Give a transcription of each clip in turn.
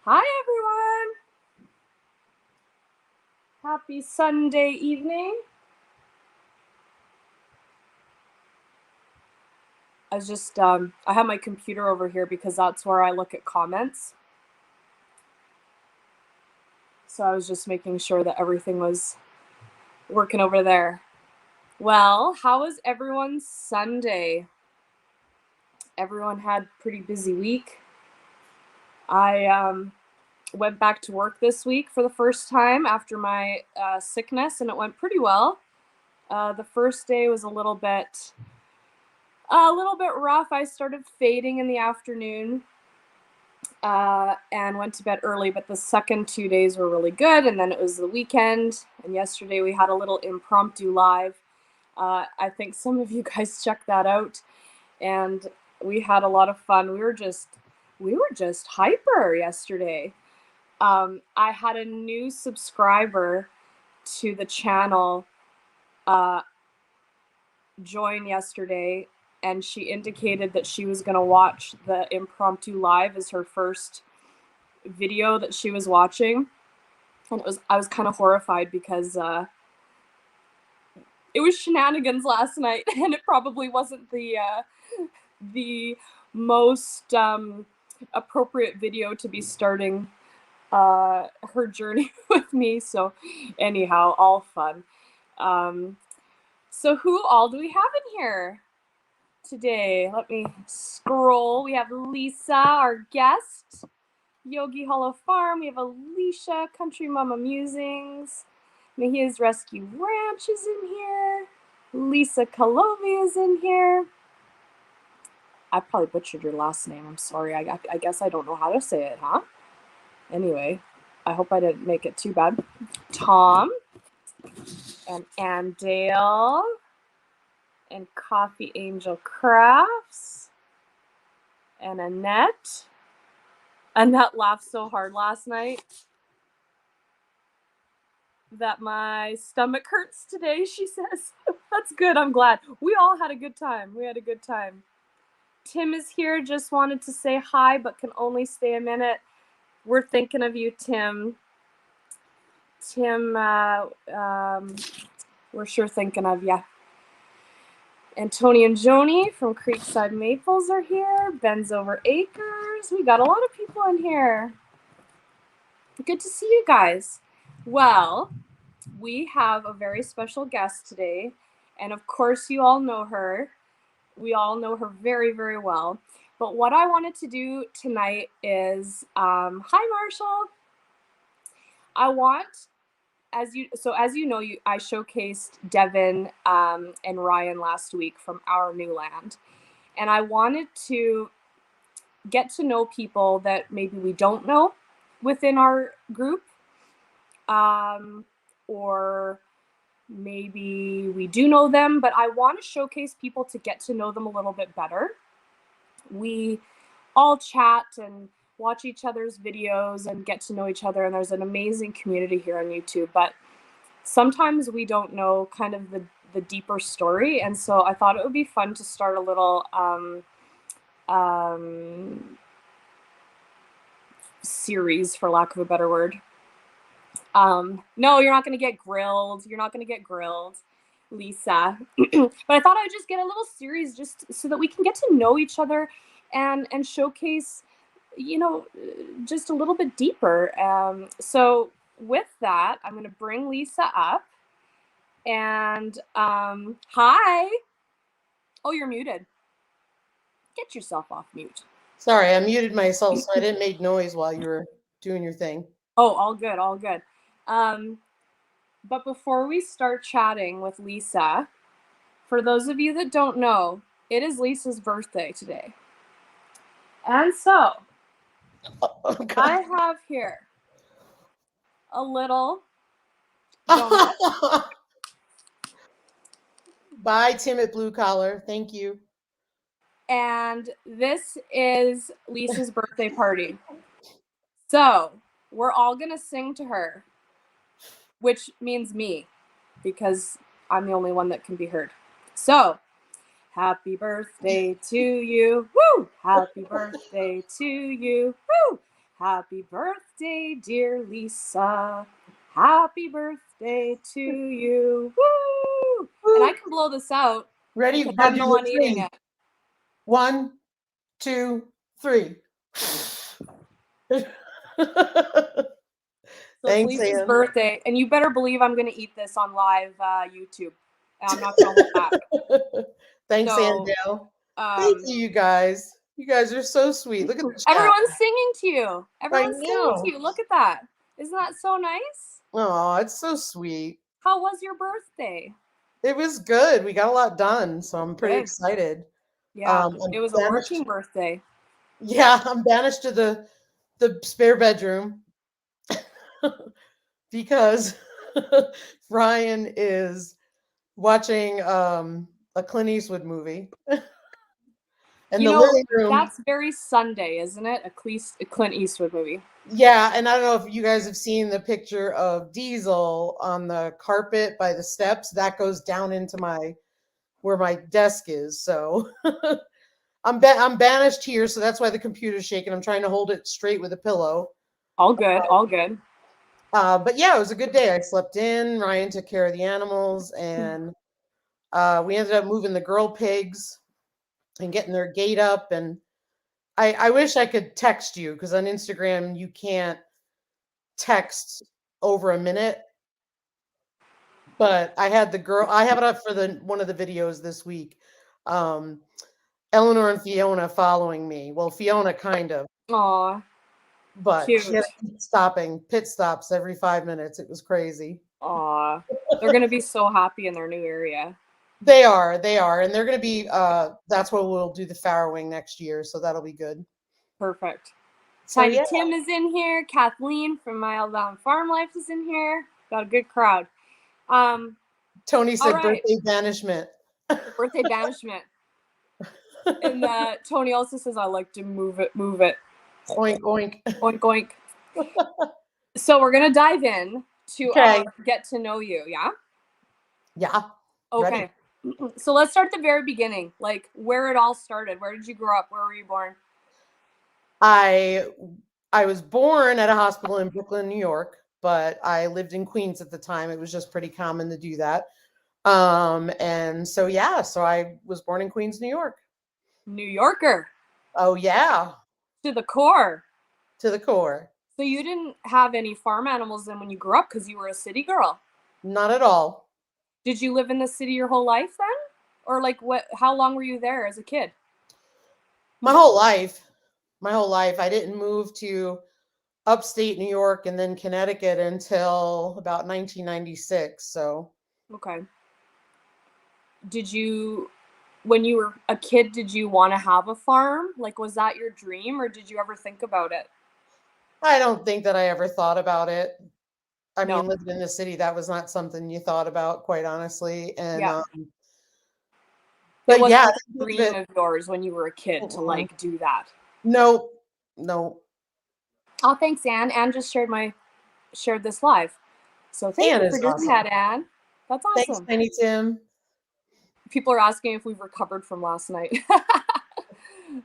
Hi, everyone. Happy Sunday evening. I have my computer over here because that's where I look at comments. So I was just making sure that everything was working over there. Well, how was everyone's Sunday? Everyone had a pretty busy week. I went back to work this week for the first time after my sickness, and it went pretty well. The first day was a little bit rough. I started fading in the afternoon and went to bed early, but the second 2 days were really good. And then it was the weekend, and yesterday we had a little impromptu live. I think some of you guys checked that out, and we had a lot of fun. We were just hyper yesterday. I had a new subscriber to the channel join yesterday, and she indicated that she was going to watch the impromptu live as her first video that she was watching. And I was kind of horrified because it was shenanigans last night, and it probably wasn't the most appropriate video to be starting her journey with me. So anyhow, all fun. So who all do we have in here today? Let me scroll. We have Lisa, our guest. Yogi Hollow Farm. We have Alicia, Country Mama Musings. Mejia's Rescue Ranch is in here. Lisa Kalovi is in here. I probably butchered your last name. I'm sorry. I guess I don't know how to say it, huh? Anyway, I hope I didn't make it too bad. Tom and Andale and Coffee Angel Crafts and Annette. Annette laughed so hard last night that my stomach hurts today, she says. That's good. I'm glad. We all had a good time. Tim is here. Just wanted to say hi, but can only stay a minute. We're thinking of you, Tim. We're sure thinking of you. And Tony and Joni from Creekside Maples are here. Ben's Over Acres. We got a lot of people in here. Good to see you guys. Well, we have a very special guest today, and of course you all know her. We all know her very, very well. But what I wanted to do tonight is, hi Marshall. As you know, I showcased Devin and Ryan last week from Our New Land, and I wanted to get to know people that maybe we don't know within our group, or maybe we do know them, but I want to showcase people to get to know them a little bit better. We all chat and watch each other's videos and get to know each other, and there's an amazing community here on YouTube, but sometimes we don't know kind of the deeper story, and so I thought it would be fun to start a little series, for lack of a better word. No, you're not going to get grilled. Lisa. But I thought I'd just get a little series just so that we can get to know each other and showcase, just a little bit deeper. So with that, I'm going to bring Lisa up. And hi. Oh, you're muted. Get yourself off mute. Sorry, I muted myself so I didn't make noise while you were doing your thing. Oh, all good, all good. But before we start chatting with Lisa, for those of you that don't know, it is Lisa's birthday today. And so, I have here a little donut. Bye, timid blue collar. Thank you. And this is Lisa's birthday party. So, we're all going to sing to her, which means me, because I'm the only one that can be heard. So, happy birthday to you. Woo! Happy birthday to you. Woo! Happy birthday, dear Lisa. Happy birthday to you. Woo! And I can blow this out Ready? because Now I'm do the the one eating three. it. 1, 2, 3. So it's Thanks, Lisa's Ann. birthday, and you better believe I'm going to eat this on live YouTube. I'm not going to hold back. Thanks, So, Andale. Thank you guys. You guys are so sweet. Look at the chat. everyone's singing to you. Everyone's singing to know. you. Look at that. Isn't that so nice? Oh, it's so sweet. How was your birthday? It was good. We got a lot done, so I'm pretty Good. excited. Yeah, I'm it was a banished. working birthday. Yeah, I'm banished to the spare bedroom because Ryan is watching a Clint Eastwood movie. And You the know, living room. that's very Sunday, isn't it? A Clint Eastwood movie. Yeah, and I don't know if you guys have seen the picture of Diesel on the carpet by the steps. That goes down into where my desk is. So I'm banished here, so that's why the computer's shaking. I'm trying to hold it straight with a pillow. All good, all good. But yeah, it was a good day. I slept in. Ryan took care of the animals, and we ended up moving the girl pigs and getting their gate up. And I wish I could text you because on Instagram you can't text over a minute. But I had the girl. I have it up for one of the videos this week. Eleanor and Fiona following me. Well, Fiona kind of. Aw, But cute. she had to keep pit stops every 5 minutes. It was crazy. Aw, they're gonna be so happy in their new area. They are, and they're going to be. That's what we'll do the farrowing next year, so that'll be good. Perfect. So Tiny yeah, Tim is in here. Kathleen from Untitled Farm Life is in here. Got a good crowd. Tony said right. birthday banishment. Birthday banishment. And Tony also says, I like to move it. Oink, oink. Oink, oink. So we're going to dive in to get to know you, yeah? Yeah. Okay. Ready. So let's start at the very beginning, like where it all started. Where did you grow up? Where were you born? I was born at a hospital in Brooklyn, New York, but I lived in Queens at the time. It was just pretty common to do that. And so I was born in Queens, New York. New Yorker. Oh yeah. To the core. To the core. So you didn't have any farm animals then when you grew up because you were a city girl? Not at all. Did you live in the city your whole life then? Or like how long were you there as a kid? My whole life. I didn't move to upstate New York and then Connecticut until about 1996. So okay. When you were a kid, did you want to have a farm? Like, was that your dream, or did you ever think about it? I don't think that I ever thought about it. I mean, living in the city, that was not something you thought about, quite honestly. And but it wasn't a dream of yours when you were a kid to like do that. No. Oh, thanks, Anne. Anne just shared this live. So thank you for doing that, Anne. That's awesome. Thanks, Tiny Tim. People are asking if we've recovered from last night.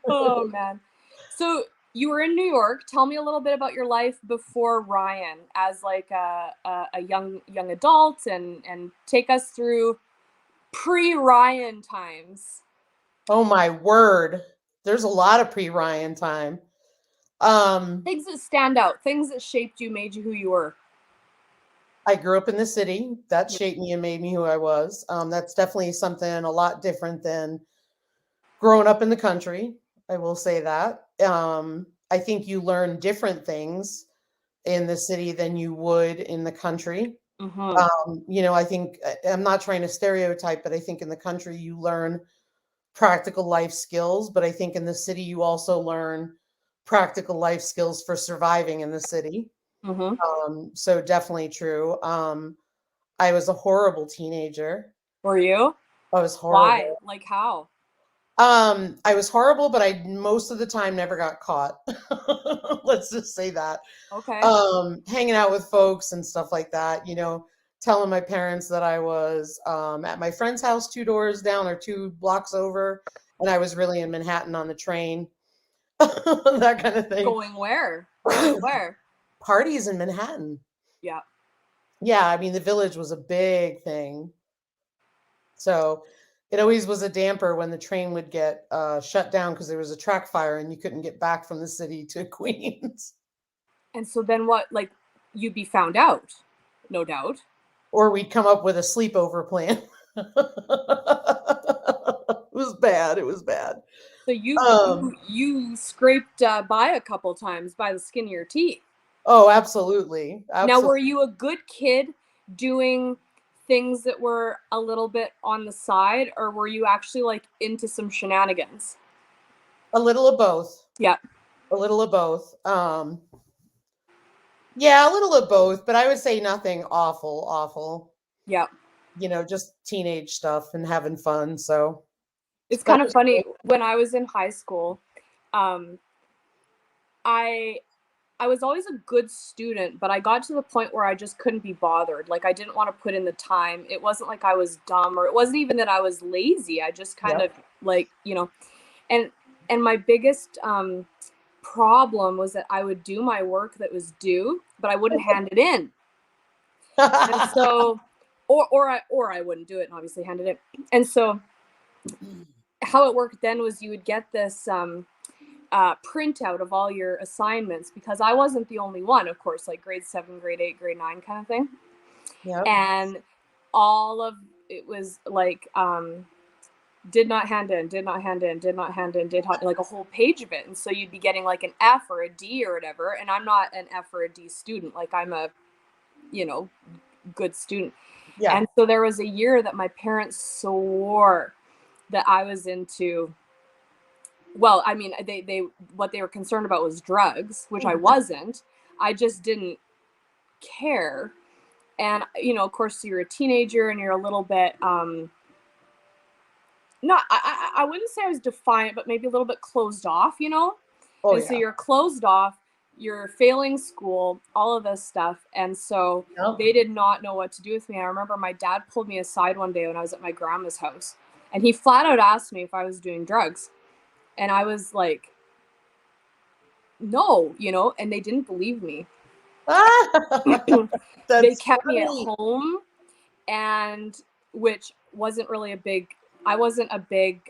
Oh man. So you were in New York. Tell me a little bit about your life before Ryan as like a young adult and take us through pre-Ryan times. Oh my word. There's a lot of pre-Ryan time. Things that stand out, things that shaped you, made you who you were. I grew up in the city. That shaped me and made me who I was. That's definitely something a lot different than growing up in the country. I will say that. I think you learn different things in the city than you would in the country. I think I'm not trying to stereotype, but I think in the country you learn practical life skills, but I think in the city you also learn practical life skills for surviving in the city. So definitely true. I was a horrible teenager. Were you? I was horrible. Why? Like how? I was horrible, but I most of the time never got caught. Let's just say that. Okay. Hanging out with folks and stuff like that, telling my parents that I was at my friend's house 2 doors down or 2 blocks over, and I was really in Manhattan on the train. that kind of thing. Going where? Going where? Parties in Manhattan. Yeah. Yeah, I mean, the Village was a big thing. So it always was a damper when the train would get shut down because there was a track fire and you couldn't get back from the city to Queens. And so then what, like, you'd be found out, no doubt. Or we'd come up with a sleepover plan. It was bad. It was bad. So you scraped by a couple times by the skin of your teeth. Oh, absolutely. Now, Absolutely. were you a good kid doing things that were a little bit on the side, or were you actually like into some shenanigans? A little of both. Yeah. A little of both. Yeah, a little of both, but I would say nothing awful, awful. Yeah. Just teenage stuff and having fun. So It's that kind of was funny. cool. When I was in high school, um, I I was always a good student, but I got to the point where I just couldn't be bothered. Like I didn't want to put in the time. It wasn't like I was dumb, or it wasn't even that I was lazy. I just kind of Yep. like, and my biggest problem was that I would do my work that was due, but I wouldn't hand it in. And so or I wouldn't do it and obviously hand it in. And so how it worked then was you would get this printout of all your assignments, because I wasn't the only one, of course, like grade 7, grade 8, grade 9 kind of thing. Yep. And all of it was like did not hand in, did not hand in, did not hand in, like a whole page of it. And so you'd be getting like an F or a D or whatever. And I'm not an F or a D student. Like I'm a, good student. Yeah. And so there was a year that my parents swore that I was into, well, I mean, they what they were concerned about was drugs, which I wasn't. I just didn't care. And of course you're a teenager and you're a little bit not I wouldn't say I was defiant, but maybe a little bit closed off. Oh, And so yeah. you're closed off, you're failing school, all of this stuff. And so Yep. they did not know what to do with me. I remember my dad pulled me aside one day when I was at my grandma's house, and he flat out asked me if I was doing drugs. And I was like, no, and they didn't believe me. They That's kept me at funny. home, and which wasn't really I wasn't a big,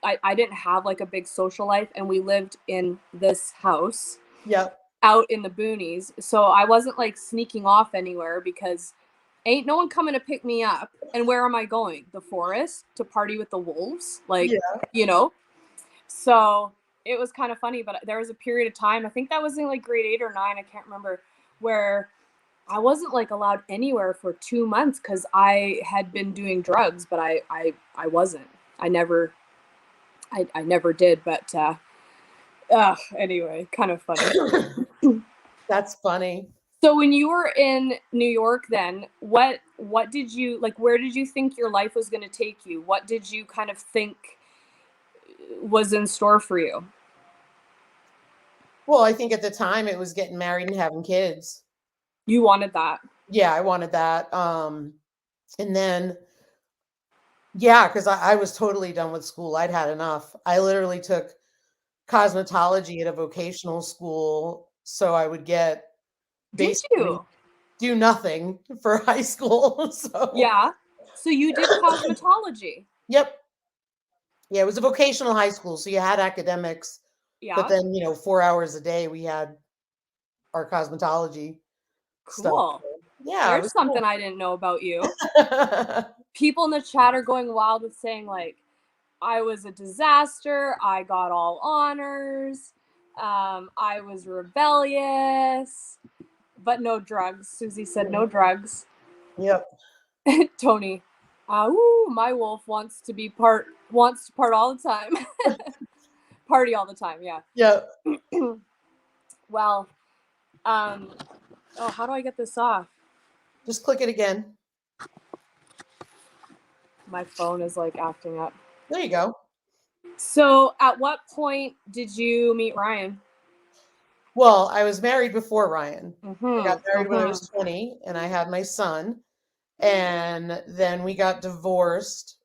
I didn't have like a big social life, and we lived in this house Yep. out in the boonies. So I wasn't like sneaking off anywhere, because ain't no one coming to pick me up. And where am I going? The forest to party with the wolves? Like, Yeah. So it was kind of funny, but there was a period of time, I think that was in like grade 8 or 9, I can't remember, where I wasn't like allowed anywhere for 2 months because I had been doing drugs, but I wasn't. I never did, but anyway, kind of funny. That's funny. So when you were in New York then, what did you like, where did you think your life was going to take you? What did you kind of think was in store for you? Well, I think at the time it was getting married and having kids. You wanted that. Yeah, I wanted that. And then, yeah, because I was totally done with school. I'd had enough. I literally took cosmetology at a vocational school so I would get Did basically you? do nothing for high school. So, Yeah. So you did cosmetology. yep. Yeah, it was a vocational high school. So you had academics, but Yeah. then, 4 hours a day we had our cosmetology stuff. Cool. Yeah, it There's was something cool. I didn't know about you. People in the chat are going wild with saying like, I was a disaster, I got all honors, I was rebellious, but no drugs. Susie said no drugs. Yep. Tony, my wolf wants to part all the time. Party all the time, yeah. Yep. Well, how do I get this off? Just click it again. My phone is like acting up. There you go. So at what point did you meet Ryan? Well, I was married before Ryan. Mm-hmm, I got married when I was 20 and I had my son. And then we got divorced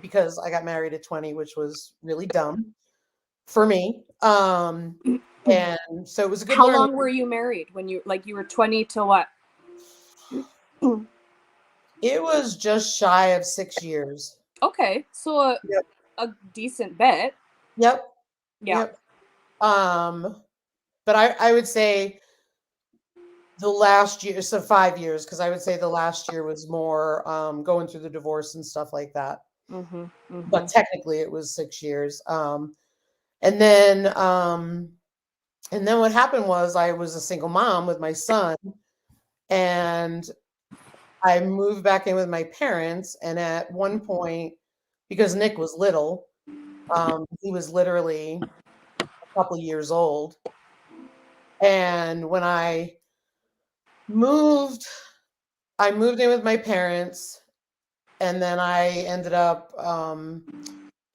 because I got married at 20, which was really dumb for me. And so it was a good How learning. long were you married when you were 20 to what? It was just shy of 6 years. Okay, so Yep. a decent bit. Yep. Yeah. Yep. But I would say the last year, so 5 years, because I would say the last year was more going through the divorce and stuff like that. But technically it was 6 years. And then what happened was I was a single mom with my son, and I moved back in with my parents. And at one point, because Nick was little, he was literally a couple years old. And when moved, I moved in with my parents, and then I ended up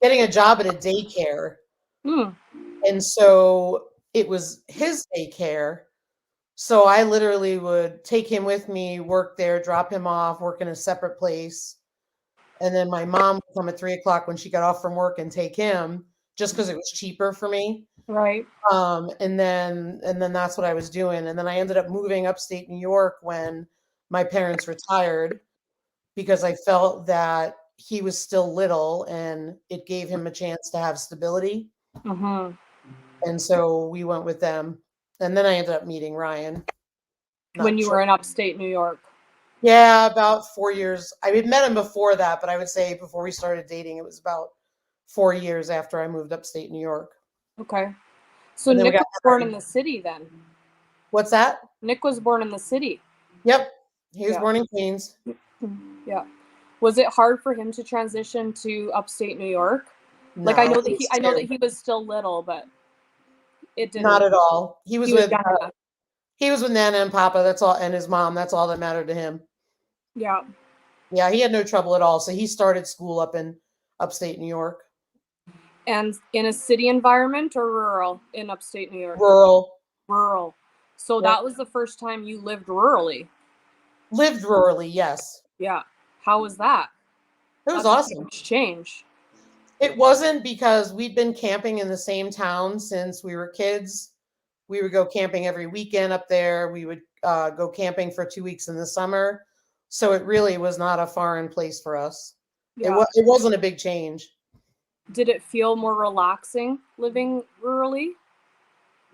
getting a job at a daycare. And so it was his daycare. So I literally would take him with me, work there, drop him off, work in a separate place. And then my mom would come at 3 o'clock when she got off from work and take him, just because it was cheaper for me. Right. And then that's what I was doing. And then I ended up moving upstate New York when my parents retired, because I felt that he was still little and it gave him a chance to have stability. And so we went with them. And then I ended up meeting Ryan. When you were in upstate New York. Yeah, about 4 years. I had met him before that, but I would say before we started dating, it was about 4 years after I moved upstate New York. Okay. So Nick was born in the city then? What's that? Nick was born in the city. Yep. He was born in Queens. Yeah. Was it hard for him to transition to upstate New York? No, like I know that he was still little, but it didn't. Not at all. He was with Nana and Papa. That's all, and his mom. That's all that mattered to him. Yeah. Yeah, he had no trouble at all. So he started school up in upstate New York. And in a city environment or rural in upstate New York? Rural. So that was the first time you lived rurally? Lived rurally, yes. Yeah. How was that? It was awesome. Change. It wasn't, because we'd been camping in the same town since we were kids. We would go camping every weekend up there. We would go camping for 2 weeks in the summer. So it really was not a foreign place for us. Yeah. It wasn't a big change. Did it feel more relaxing living rurally?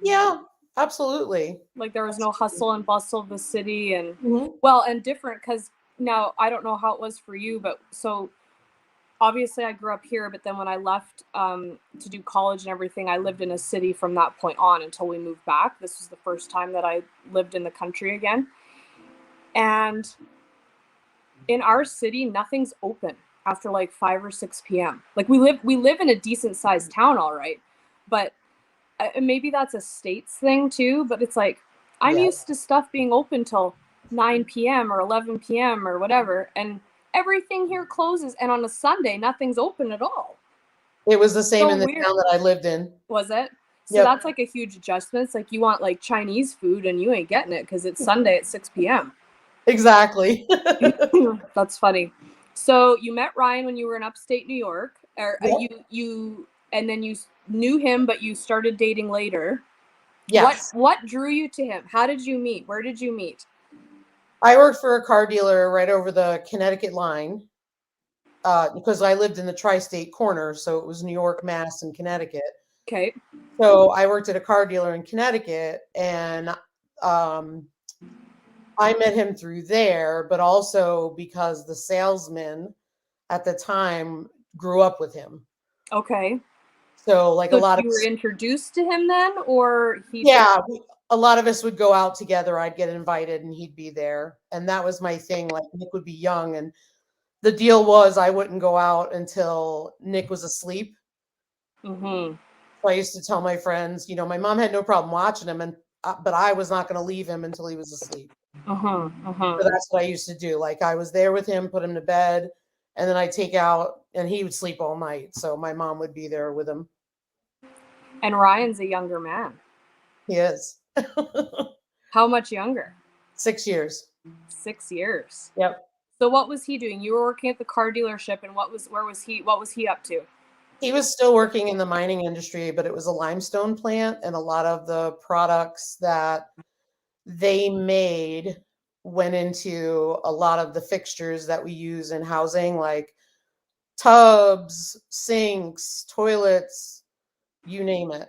Yeah, absolutely. Like there was no hustle and bustle of the city, and well, and different, because now I don't know how it was for you, but so obviously I grew up here, but then when I left to do college and everything, I lived in a city from that point on until we moved back. This was the first time that I lived in the country again. And in our city, nothing's open after like 5 or 6 p.m. Like we live in a decent sized town, all right, but maybe that's a states thing too. But it's like I'm used to stuff being open till 9 p.m. or 11 p.m. or whatever, and everything here closes, and on a Sunday, nothing's open at all. It was the same in the town that I lived in. Was it? So that's like a huge adjustment. It's like you want like Chinese food and you ain't getting it because it's Sunday at 6 p.m. Exactly. That's funny. So you met Ryan when you were in upstate New York, or you and then you knew him, but you started dating later. Yes. What drew you to him? How did you meet? Where did you meet? I worked for a car dealer right over the Connecticut line, because I lived in the tri-state corner, so it was New York, Mass, and Connecticut. Okay. So I worked at a car dealer in Connecticut, and I met him through there, but also because the salesman at the time grew up with him. Okay. So like a lot of you were introduced to him then, or he? Yeah, a lot of us would go out together. I'd get invited and he'd be there. And that was my thing. Like Nick would be young, and the deal was I wouldn't go out until Nick was asleep. So I used to tell my friends, my mom had no problem watching him, but I was not going to leave him until he was asleep. So that's what I used to do. Like I was there with him, put him to bed, and then I'd take out, and he would sleep all night. So my mom would be there with him. And Ryan's a younger man. He is. How much younger? 6 years. 6 years. Yep. So what was he doing? You were working at the car dealership, and what was he up to? He was still working in the mining industry, but it was a limestone plant, and a lot of the products that they made went into a lot of the fixtures that we use in housing, like tubs, sinks, toilets, you name it.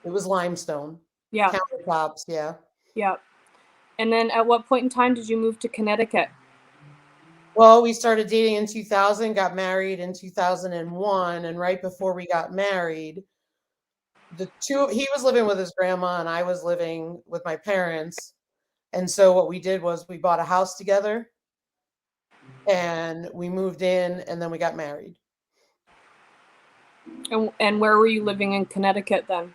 It was limestone. Yeah. Countertops, yeah. Yeah. And then at what point in time did you move to Connecticut? Well, we started dating in 2000, got married in 2001, and right before we got married, he was living with his grandma and I was living with my parents. And so what we did was we bought a house together and we moved in and then we got married. And where were you living in Connecticut then?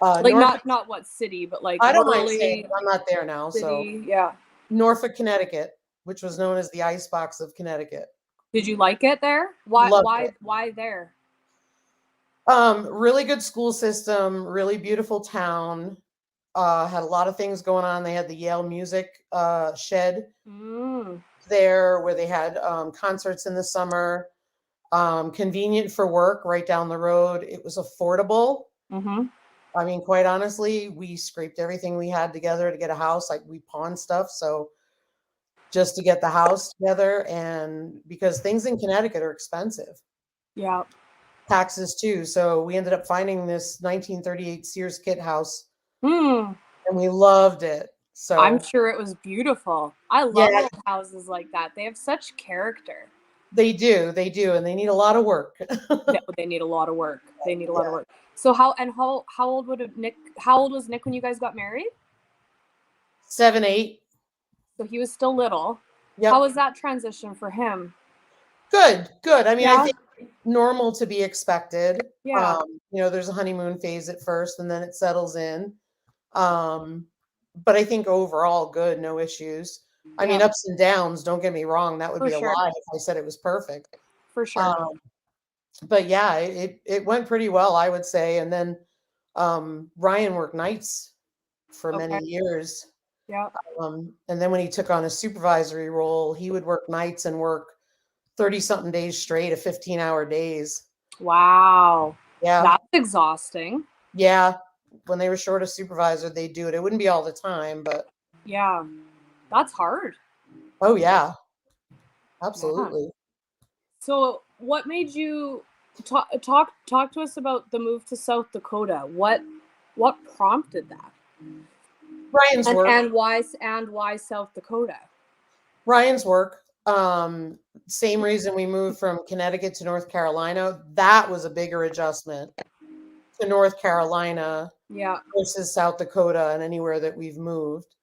Like Norfolk, not what city, but like I don't mind saying Raleigh I'm not there now. So city. Yeah. Norfolk, Connecticut, which was known as the icebox of Connecticut. Did you like it there? Why Loved why it. why there? Really good school system, really beautiful town. Had a lot of things going on. They had the Yale Music Shed Mm. there where they had concerts in the summer. Convenient for work right down the road. It was affordable. Mm-hmm. I mean, quite honestly, we scraped everything we had together to get a house. Like we pawned stuff. So just to get the house together, and because things in Connecticut are expensive. Yeah. Taxes too. So we ended up finding this 1938 Sears kit house Mm. and we loved it. I'm So sure it was beautiful. I love yeah, old houses like that. They have such character. they do, and they need a lot of work. They need a lot of work. They need a lot of Yeah, work. So how old would Nick? How old was Nick when you guys got married? 7, 8. So he was still little. How Yep. was that transition for him? Good, good. I mean, I Yeah. think normal to be expected. Yeah. There's a honeymoon phase at first and then it settles in. Um, but I think overall good, no issues. I mean, Yeah. ups and downs, don't get me wrong, that would For be a sure. lie if I said it was perfect. For sure. Um, but yeah, it went pretty well, I would say. And then Ryan worked nights for Okay. many years. Yeah. And then when he took on a supervisory role, he would work nights and work 30 something days straight of 15-hour days. Wow. Yeah. That's exhausting. Yeah. When they were short a supervisor, they'd do it. It wouldn't be all the time, but Yeah. That's hard. oh yeah, Yeah. absolutely. So what made you talk to us about the move to South Dakota? What prompted that? Ryan's work. And why South Dakota? Ryan's work. Same reason we moved from Connecticut to North Carolina. That was a bigger adjustment to North Carolina Yeah. versus South Dakota and anywhere that we've moved.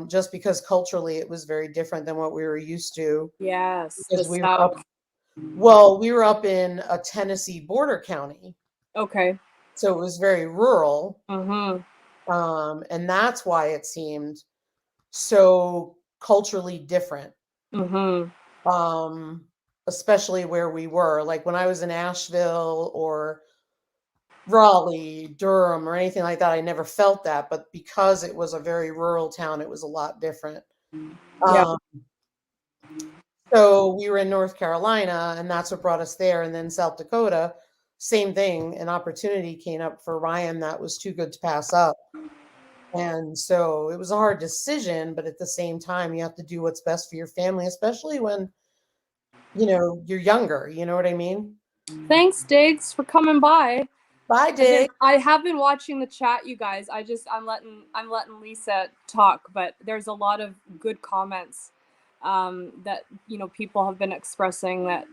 Just because culturally it was very different than what we were used to. Yes. The Because we were up, South. well, we were up in a Tennessee border county, Okay. so it was very rural. Mm-hmm. And that's why it seemed so culturally different. Mm-hmm. Especially where we were. Like when I was in Asheville or Raleigh, Durham, or anything like that, I never felt that. But because it was a very rural town, it was a lot different. Yeah. Um, so we were in North Carolina, and that's what brought us there. And then South Dakota, same thing. An opportunity came up for Ryan that was too good to pass up. And so it was a hard decision, but at the same time, you have to do what's best for your family, especially when, you're younger. You know what I mean? Thanks, Diggs, for coming by. Bye, Dig. I have been watching the chat, you guys. I'm letting Lisa talk, but there's a lot of good comments that people have been expressing that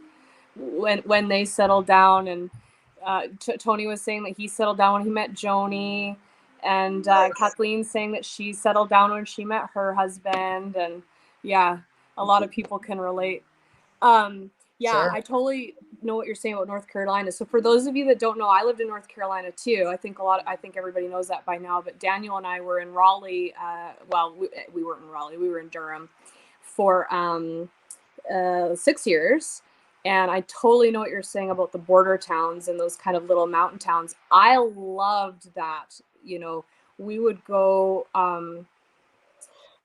when they settled down, and Tony was saying that he settled down when he met Joni, and Kathleen saying that she settled down when she met her husband, and yeah, a lot of people can relate. Yeah, Sure. I totally know what you're saying about North Carolina. So for those of you that don't know, I lived in North Carolina too. I think everybody knows that by now, but Daniel and I were in Raleigh. Well, we weren't in Raleigh. We were in Durham for 6 years. And I totally know what you're saying about the border towns and those kind of little mountain towns. I loved that. We would go,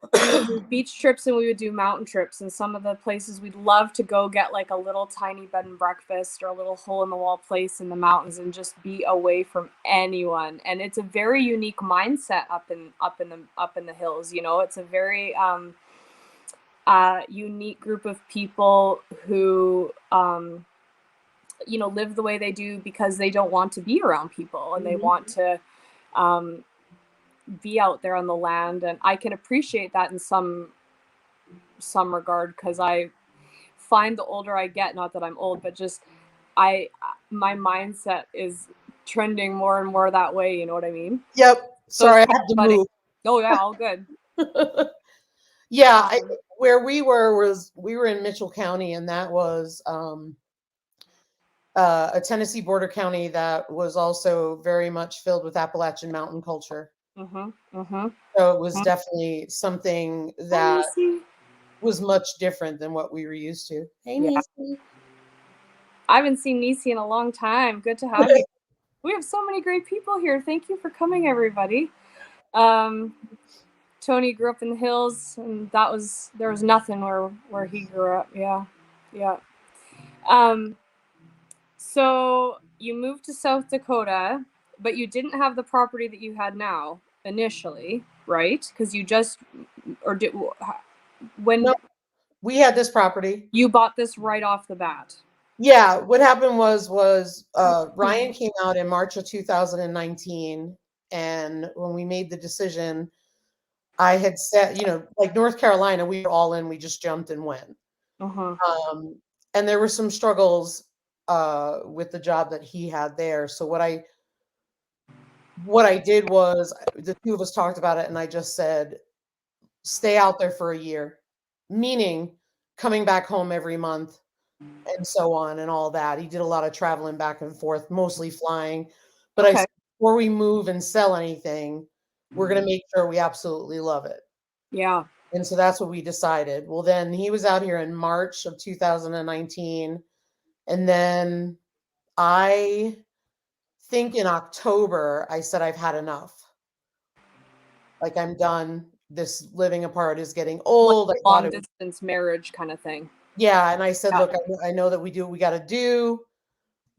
we would do beach trips and we would do mountain trips, and some of the places we'd love to go get like a little tiny bed and breakfast or a little hole in the wall place in the mountains and just be away from anyone. And it's a very unique mindset up in the hills, you know. It's a very unique group of people who you know, live the way they do because they don't want to be around people, and they want to be out there on the land. And I can appreciate that in some regard, because I find the older I get, not that I'm old, but just my mindset is trending more and more that way, you know what I mean? Yep. So Sorry, I it's had to funny. move. Oh yeah, all good. Yeah, where we were in Mitchell County, and that was a Tennessee border county that was also very much filled with Appalachian mountain culture. So it was definitely something that was much different than what we were used to. Hey, Yeah. Niecy. I haven't seen Nisi in a long time. Good to have you. We have so many great people here. Thank you for coming, everybody. Tony grew up in the hills, and there was nothing where he grew up. Yeah. So you moved to South Dakota, but you didn't have the property that you had now initially, right? Because you just, or did, when No, we had this property. you bought this right off the bat. Yeah, what happened was Ryan came out in March of 2019, and when we made the decision, I had said, you know, like North Carolina, we were all in, we just jumped and went. And there were some struggles with the job that he had there. So what I did was, the two of us talked about it, and I just said, stay out there for a year, meaning coming back home every month and so on and all that. He did a lot of traveling back and forth, mostly flying. But I said, before we move and sell anything, we're going to make sure we absolutely love it. Yeah. And so that's what we decided. Well, then he was out here in March of 2019. And then I think in October, I said, I've had enough. Like, I'm done. This living apart is getting old. Like long distance marriage kind of thing. Yeah. And I said, look, I know that we do what we got to do,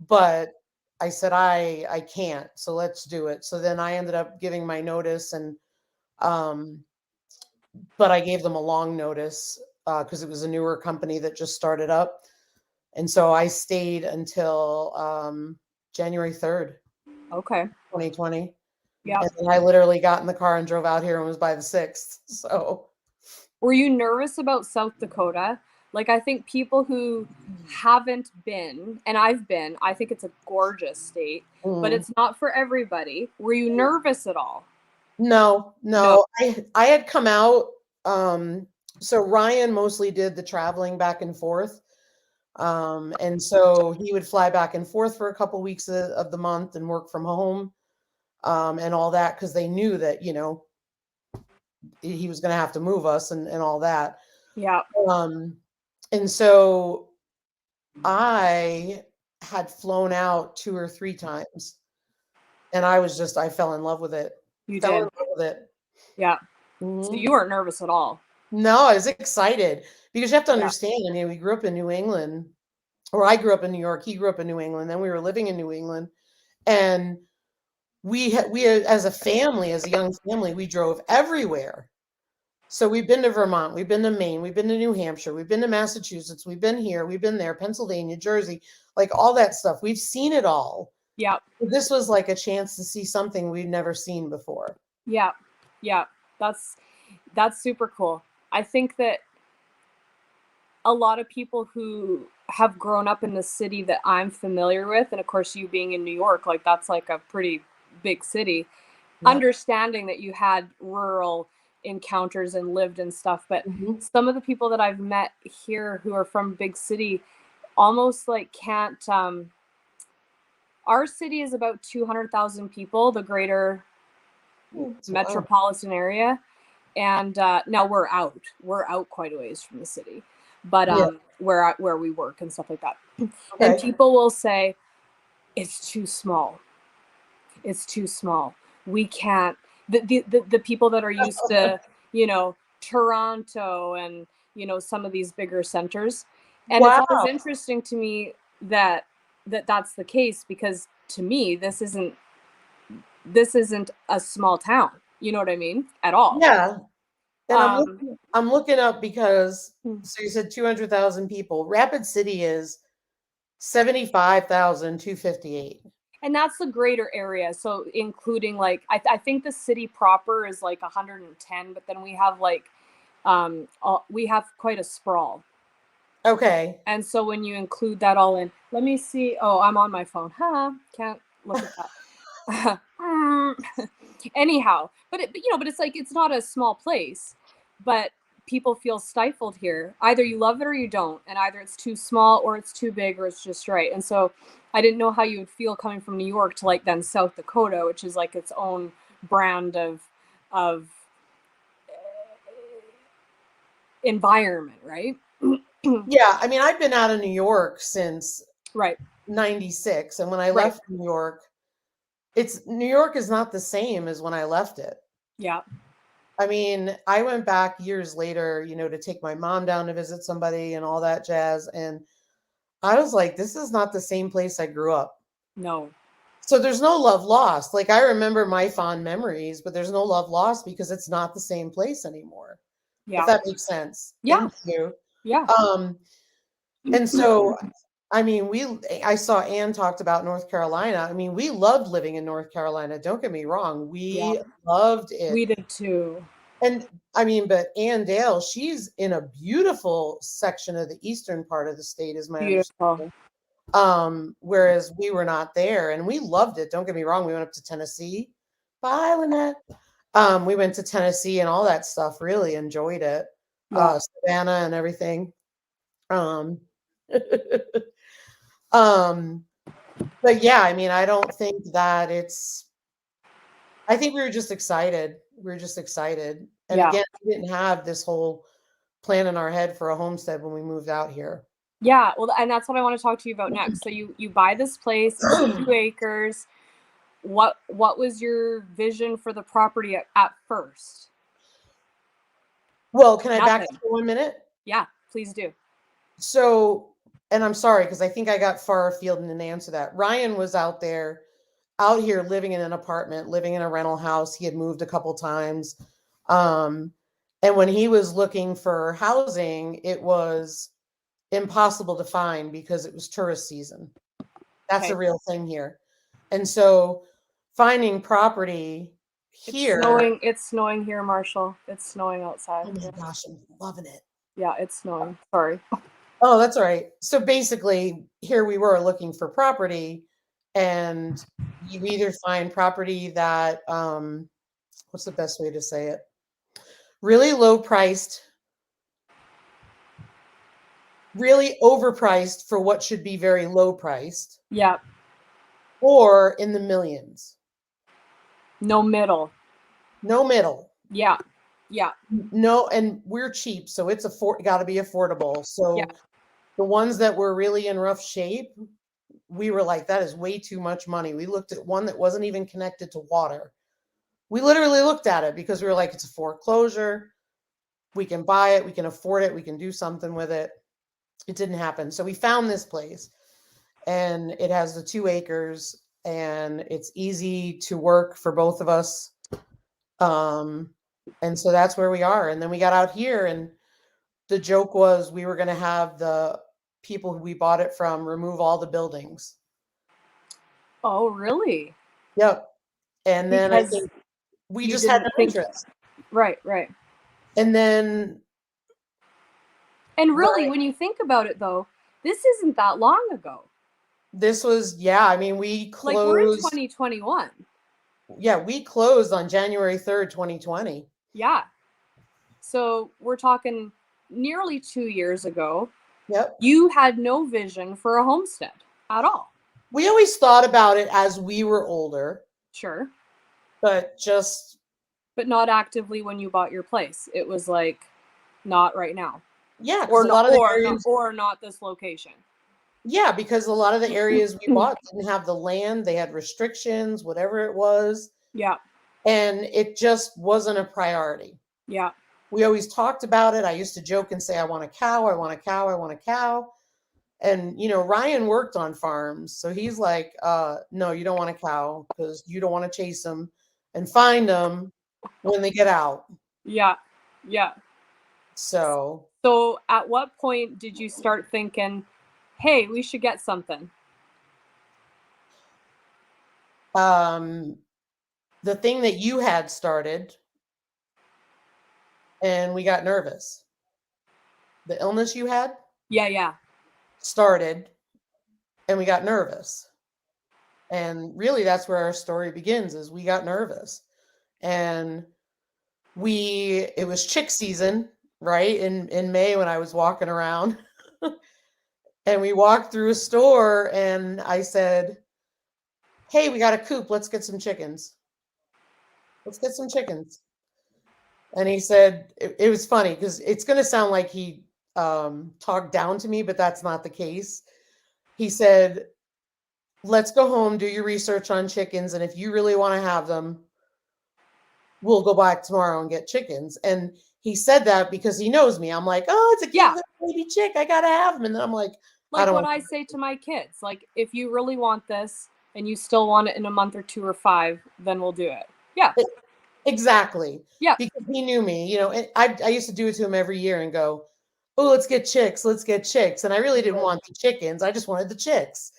but I said, I can't. So let's do it. So then I ended up giving my notice, and but I gave them a long notice because it was a newer company that just started up. And so I stayed until January 3rd. Okay. 2020. Yeah. And then I literally got in the car and drove out here and was by the 6th. So were you nervous about South Dakota? Like, I think people who haven't been, and I've been, I think it's a gorgeous state, but it's not for everybody. Were you nervous at all? No. I had come out. So Ryan mostly did the traveling back and forth. And so he would fly back and forth for a couple weeks of the month and work from home, and all that, because they knew that, you know, he was going to have to move us and all that. Yeah. And so I had flown out 2 or 3 times, and I fell in love with it. You fell did. in love with it. Yeah. So you weren't nervous at all? No, I was excited, because you have to understand, I mean, we grew up in New England, or I grew up in New York, he grew up in New England, then we were living in New England, and we as a family, as a young family, we drove everywhere. So we've been to Vermont, we've been to Maine, we've been to New Hampshire, we've been to Massachusetts, we've been here, we've been there, Pennsylvania, Jersey, like all that stuff. We've seen it all. Yeah. This was like a chance to see something we've never seen before. Yeah. Yeah. That's super cool. I think that a lot of people who have grown up in the city that I'm familiar with, and of course you being in New York, like that's like a pretty big city, understanding that you had rural encounters and lived and stuff, but some of the people that I've met here who are from big city almost like can't. Our city is about 200,000 people, the greater metropolitan area, and now we're out quite a ways from the city, but where we work and stuff like that. And people will say it's too small, we can't. The people that are used to, you know, Toronto and, some of these bigger centers. And it's Wow. always interesting to me that's the case, because to me this isn't a small town. You know what I mean? At all. Yeah. And Um, I'm looking up because, Hmm. so you said 200,000 people. Rapid City is 75,258. and that's the greater area. So including like I think the city proper is like 110, but then we have like we have quite a sprawl. Okay. And so when you include that all in, let me see. Oh, I'm on my phone. Can't look at that. Anyhow, but it's like, it's not a small place, but people feel stifled here. Either you love it or you don't, and either it's too small or it's too big or it's just right. And so I didn't know how you would feel coming from New York to like then South Dakota, which is like its own brand of environment, right? Yeah, I mean, I've been out of New York since Right. 96, and when I Right. left New York, New York is not the same as when I left it. Yeah. I mean, I went back years later, to take my mom down to visit somebody and all that jazz, and I was like, this is not the same place I grew up. No. So there's no love lost. Like, I remember my fond memories, but there's no love lost because it's not the same place anymore. Yeah. If that makes sense. Yeah. Thank you. Yeah. And so, I mean, I saw Ann talked about North Carolina. I mean, we loved living in North Carolina. Don't get me wrong. We loved it. We did too. And I mean, but Ann Dale, she's in a beautiful section of the eastern part of the state, is my Beautiful. understanding. Whereas we were not there, and we loved it. Don't get me wrong. We went up to Tennessee. Bye, Lynette. We went to Tennessee and all that stuff. Really enjoyed it. Savannah and everything. But yeah, I mean, I don't think that I think we were just excited. And again, we didn't have this whole plan in our head for a homestead when we moved out here. Yeah, well, and that's what I want to talk to you about next. So you buy this place, it's 2 acres. What was your vision for the property at first? Well, can I back up for 1 minute? Yeah, please do. So, and I'm sorry, because I think I got far afield and didn't answer that. Ryan was out here living in an apartment, living in a rental house. He had moved a couple times. And when he was looking for housing, it was impossible to find because it was tourist season. That's a real thing here. And so finding property here. It's snowing here, Marshall. It's snowing outside. Oh my gosh, I'm loving it. Yeah, it's snowing. Sorry. Oh, that's all right. So basically, here we were looking for property, and you either find property that, what's the best way to say it? Really low priced, really overpriced for what should be very low priced. Yeah. Or in the millions. No middle. No middle. Yeah. Yeah. No, and we're cheap, so it's got to be affordable. So the ones that were really in rough shape, we were like, that is way too much money. We looked at one that wasn't even connected to water. We literally looked at it because we were like, it's a foreclosure. We can buy it. We can afford it. We can do something with it. It didn't happen. So we found this place, and it has the 2 acres, and it's easy to work for both of us. And so that's where we are. And then we got out here, and the joke was we were going to have the people who we bought it from remove all the buildings. Oh, really? Yep. And then I think we just had no interest. Right. And then. And really, when you think about it, though, this isn't that long ago. This was, I mean, we closed. Like, we're in 2021. Yeah, we closed on January 3rd, 2020. Yeah. So we're talking nearly 2 years ago. Yep. You had no vision for a homestead at all. We always thought about it as we were older. Sure. But not actively when you bought your place. It was like, not right now. Yeah. Or not this location. Yeah, because a lot of the areas we bought didn't have the land. They had restrictions, whatever it was. Yeah. And it just wasn't a priority. Yeah. we always talked about it. I used to joke and say, I want a cow, I want a cow, I want a cow. And, Ryan worked on farms. So he's like, no, you don't want a cow because you don't want to chase them and find them when they get out. Yeah. Yeah. So at what point did you start thinking, hey, we should get something? the thing that you had started, and we got nervous. The illness you had Yeah. started, and we got nervous. And really, that's where our story begins, is we got nervous. And it was chick season, right? In May, when I was walking around. And we walked through a store, and I said, hey, we got a coop. Let's get some chickens. Let's get some chickens. And he said, it was funny because it's going to sound like he talked down to me, but that's not the case. He said, let's go home, do your research on chickens. And if you really want to have them, we'll go back tomorrow and get chickens. And he said that because he knows me. I'm like, oh, it's a cute little baby chick. I got to have them. And then I'm like what I say to my kids, like, if you really want this and you still want it in a month or 2 or 5, then we'll do it. Yeah. Exactly. Yeah. Because he knew me, and I used to do it to him every year and go, oh, let's get chicks. Let's get chicks. And I really didn't want the chickens. I just wanted the chicks.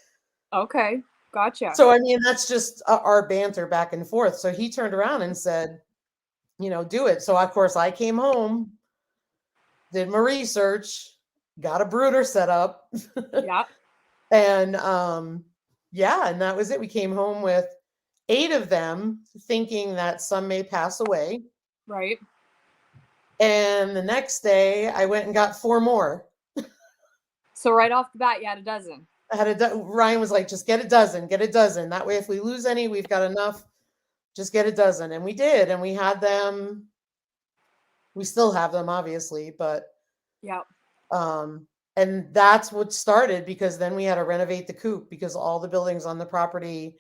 Okay. Gotcha. So, I mean, that's just our banter back and forth. So he turned around and said, do it. So, of course, I came home, did my research, got a brooder set up. Yeah. And and that was it. We came home with 8 of them, thinking that some may pass away. Right. And the next day I went and got 4 more. So right off the bat, you had a dozen. Ryan was like, just get a dozen. That way, if we lose any, we've got enough. Just get a dozen. And we did. And we had them. We still have them, obviously, but yeah. And that's what started, because then we had to renovate the coop because all the buildings on the property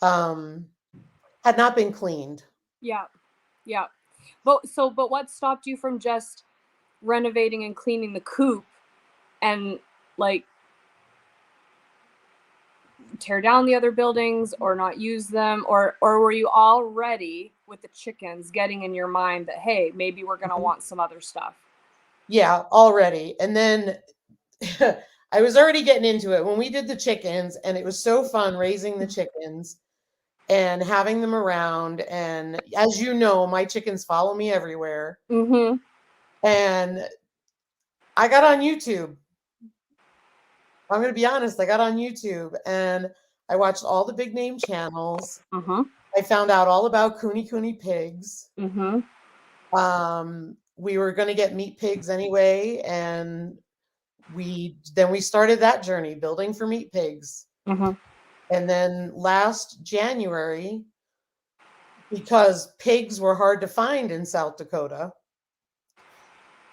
had not been cleaned. Yeah. Yeah. But what stopped you from just renovating and cleaning the coop and like tear down the other buildings or not use them, or were you already with the chickens getting in your mind that, hey, maybe we're going to want some other stuff? Yeah, already. And then I was already getting into it when we did the chickens, and it was so fun raising the chickens and having them around. And as you know, my chickens follow me everywhere. Mm-hmm. And I got on YouTube. I'm going to be honest. I got on YouTube and I watched all the big name channels. Mm-hmm. I found out all about Kuni pigs. Mm-hmm. We were going to get meat pigs anyway. And we started that journey, building for meat pigs. Mm-hmm. And then last January, because pigs were hard to find in South Dakota,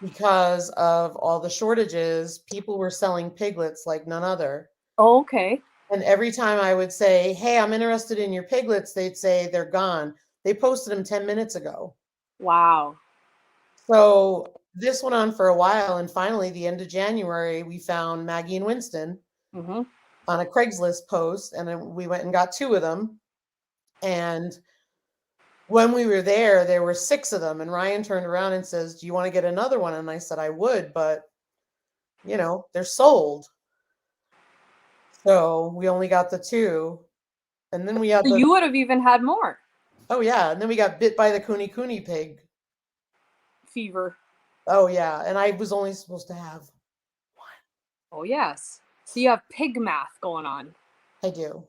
because of all the shortages, people were selling piglets like none other. Oh, okay. And every time I would say, hey, I'm interested in your piglets, they'd say they're gone. They posted them 10 minutes ago. Wow. So this went on for a while. And finally, the end of January, we found Maggie and Winston mm-hmm. on a Craigslist post. And then we went and got 2 of them. And when we were there were 6 of them. And Ryan turned around and says, do you want to get another one? And I said, I would, but they're sold. So we only got the 2. And then we had you would have even had more. Oh yeah. And then we got bit by the Kuni pig fever. Oh yeah. And I was only supposed to have 1. Oh yes. So you have pig math going on. I do.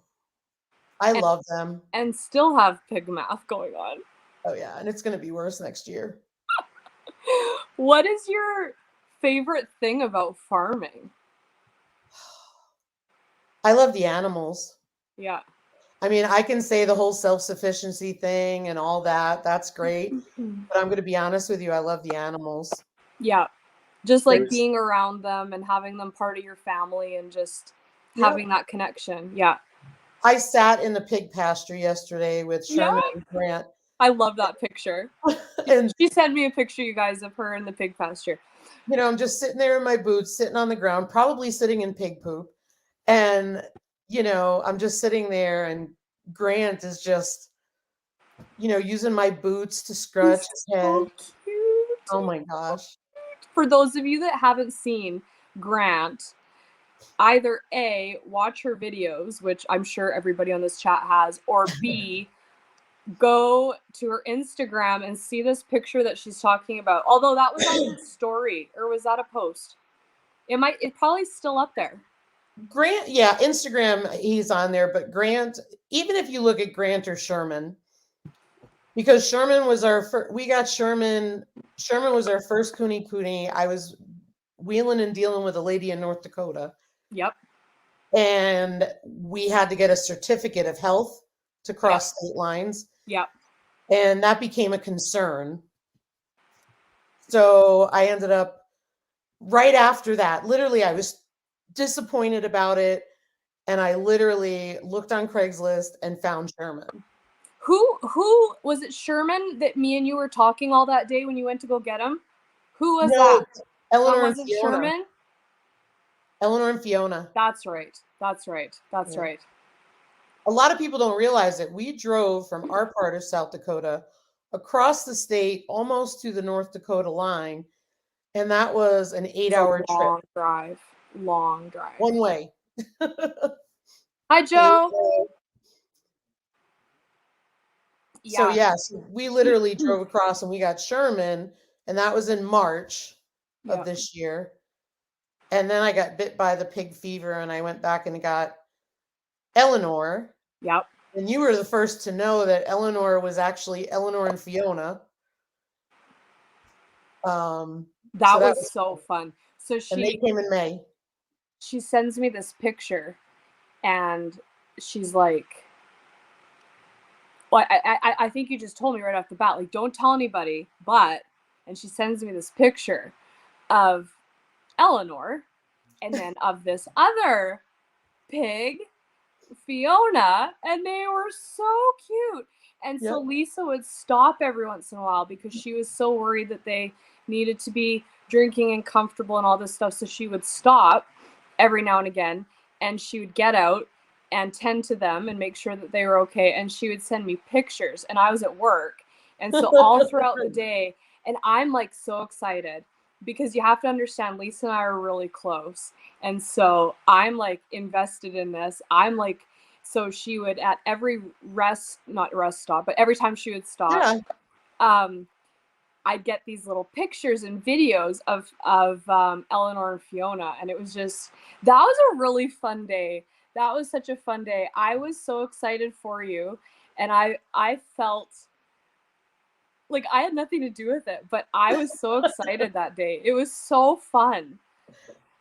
I love them. And still have pig math going on. Oh yeah. And it's going to be worse next year. What is your favorite thing about farming? I love the animals. Yeah. I mean, I can say the whole self-sufficiency thing and all that. That's great. But I'm going to be honest with you. I love the animals. Yeah. Just like being around them and having them part of your family and just having that connection. Yeah. I sat in the pig pasture yesterday with Sherman and Grant. I love that picture. And She sent me a picture, you guys, of her in the pig pasture. you know, I'm just sitting there in my boots, sitting on the ground, probably sitting in pig poop. And, you know, I'm just sitting there and Grant is just, you know, using my boots to scratch He's his head. so cute. Oh my gosh. For those of you that haven't seen Grant, either A, watch her videos, which I'm sure everybody on this chat has, or B, go to her Instagram and see this picture that she's talking about. Although that was on her story, or was that a post? It's probably still up there. Grant, yeah, Instagram, he's on there, but Grant, even if you look at Grant or Sherman, because Sherman was we got Sherman was our first Kuni. I was wheeling and dealing with a lady in North Dakota. Yep. And we had to get a certificate of health to cross state lines. Yep. And that became a concern. So I ended up right after that, literally, I was disappointed about it. And I literally looked on Craigslist and found Sherman. Who was it? Sherman that me and you were talking all that day when you went to go get him? Who was that? Eleanor was and it Fiona. Sherman? Eleanor and Fiona. That's right. That's right. That's right. A lot of people don't realize that we drove from our part of South Dakota across the state almost to the North Dakota line. And that was an 8-hour trip. Long drive. One way. Hi, Joe. Yeah. So yes, we literally drove across and we got Sherman, and that was in March of this year. And then I got bit by the pig fever and I went back and got Eleanor. Yep. And you were the first to know that Eleanor was actually Eleanor and Fiona. That was so fun. So and they came in May. She sends me this picture and she's like, well, I think you just told me right off the bat, like, don't tell anybody, but, and she sends me this picture of Eleanor and then of this other pig, Fiona, and they were so cute. And so Lisa would stop every once in a while because she was so worried that they needed to be drinking and comfortable and all this stuff. So she would stop every now and again and she would get out and tend to them and make sure that they were okay. And she would send me pictures and I was at work. And so all throughout the day, and I'm like so excited because you have to understand Lisa and I are really close. And so I'm like invested in this. I'm like, so she would at every not rest stop, but every time she would stop, I'd get these little pictures and videos of Eleanor and Fiona. And it was just, that was a really fun day. That was such a fun day. I was so excited for you. And I felt like I had nothing to do with it, but I was so excited that day. It was so fun.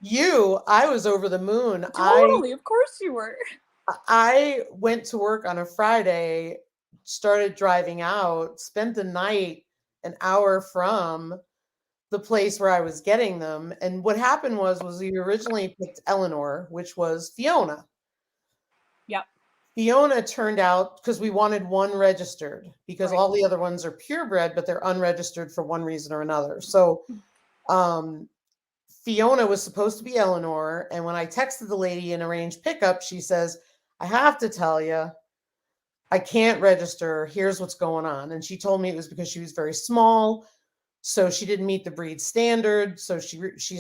I was over the moon. Totally. Of course you were. I went to work on a Friday, started driving out, spent the night an hour from the place where I was getting them. And what happened was we originally picked Eleanor, which was Fiona. Yep. Fiona turned out, because we wanted one registered, because all the other ones are purebred, but they're unregistered for one reason or another. So Fiona was supposed to be Eleanor. And when I texted the lady and arranged pickup, she says, I have to tell you, I can't register. Here's what's going on. And she told me it was because she was very small. So she didn't meet the breed standard. So she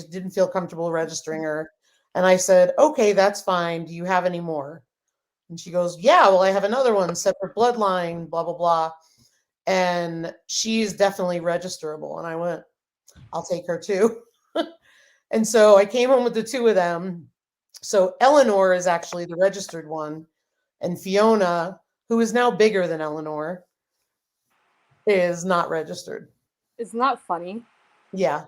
didn't feel comfortable registering her. And I said, okay, that's fine. Do you have any more? And she goes, yeah, well, I have another one, separate bloodline, blah, blah, blah. And she's definitely registerable. And I went, I'll take her too. And so I came home with the two of them. So Eleanor is actually the registered one. And Fiona, who is now bigger than Eleanor, is not registered. Isn't that funny? Yeah.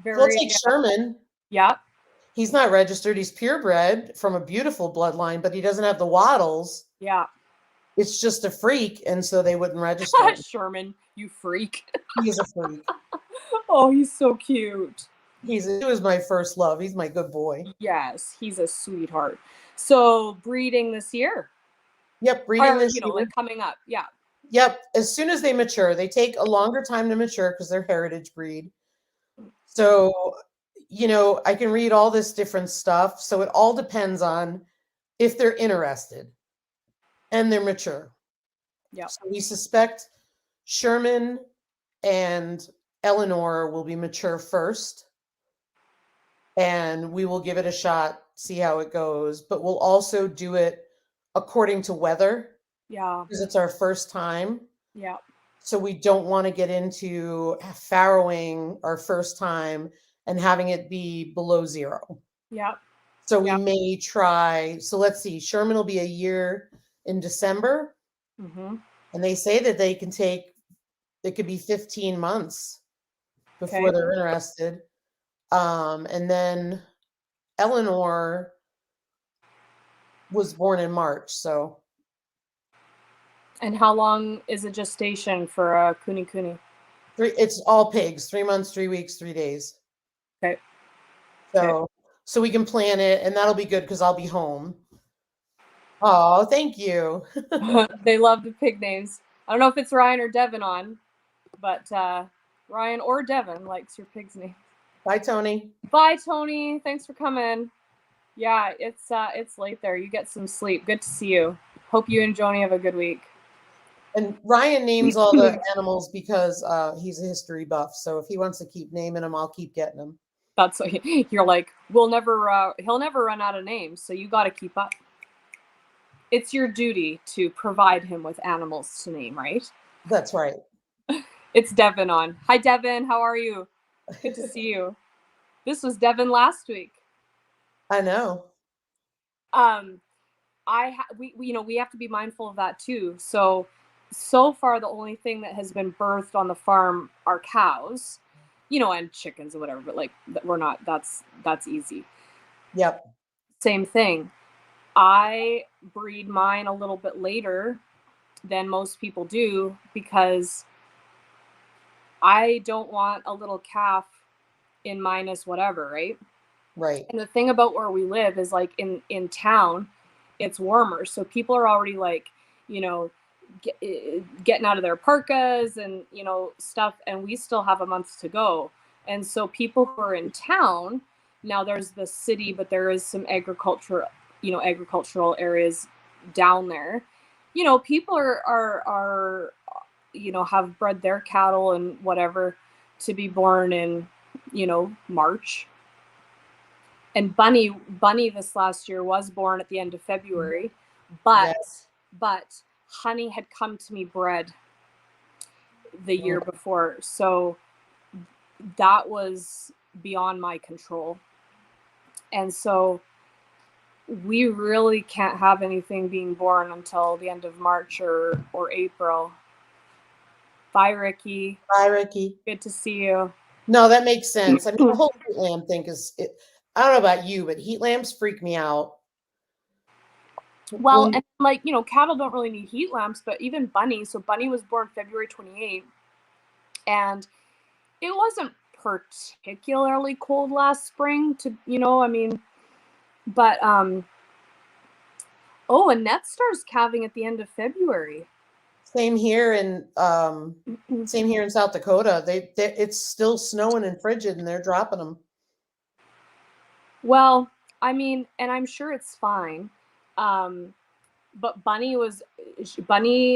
We'll take Sherman. Yeah. He's not registered. He's purebred from a beautiful bloodline, but he doesn't have the wattles. Yeah. It's just a freak, and so they wouldn't register him. Sherman, you freak. He's a freak. Oh, he's so cute. He was my first love. He's my good boy. Yes, he's a sweetheart. So breeding this year. Yep, breeding this year. Like coming up. Yeah. Yep. As soon as they mature, they take a longer time to mature because they're heritage breed. So, I can read all this different stuff. So it all depends on if they're interested and they're mature. Yep. So we suspect Sherman and Eleanor will be mature first, and we will give it a shot, see how it goes. But we'll also do it according to weather Yeah. because it's our first time. Yeah. So we don't want to get into farrowing our first time and having it be below 0. Yeah. So we may try. So let's see. Sherman will be a year in December. Mm-hmm. And they say that it could be 15 months before Okay. they're interested. And then Eleanor was born in March. So And how long is a gestation for a kuni kuni? it's all pigs, 3 months, 3 weeks, 3 days. Okay. So we can plan it, and that'll be good because I'll be home. Oh, thank you. They love the pig names. I don't know if it's Ryan or Devin on, but Ryan or Devin likes your pig's name. Bye, Tony. Bye, Tony. Thanks for coming. Yeah, it's late there. You get some sleep. Good to see you. Hope you and Joni have a good week. And Ryan names all the animals because he's a history buff. So if he wants to keep naming them, I'll keep getting them. That's what you're like. He'll never run out of names. So you got to keep up. It's your duty to provide him with animals to name, right? That's right. It's Devin on. Hi, Devin. How are you? Good to see you. This was Devin last week. I know. We have to be mindful of that too. So far, the only thing that has been birthed on the farm are cows, and chickens or whatever. But like, we're not. That's easy. Yep. Same thing. I breed mine a little bit later than most people do because I don't want a little calf in minus whatever, right? Right. And the thing about where we live is like in town, it's warmer. So people are already like, getting out of their parkas and, stuff. And we still have a month to go. And so people who are in town, now there's the city, but there is some agricultural areas down there. People are have bred their cattle and whatever to be born in, March. And Bunny this last year was born at the end of February, but Honey had come to me bred the year before, so that was beyond my control. And so we really can't have anything being born until the end of March or April. Bye, Ricky. Bye, Ricky. Good to see you. No, that makes sense. I mean, the whole heat lamb thing I don't know about you, but heat lamps freak me out. Well, and like, cattle don't really need heat lamps, but even Bunny. So Bunny was born February 28th, and it wasn't particularly cold last spring but and Netstar's calving at the end of February. Same here in South Dakota. It's still snowing and frigid, and they're dropping them. Well, I mean, and I'm sure it's fine. But Bunny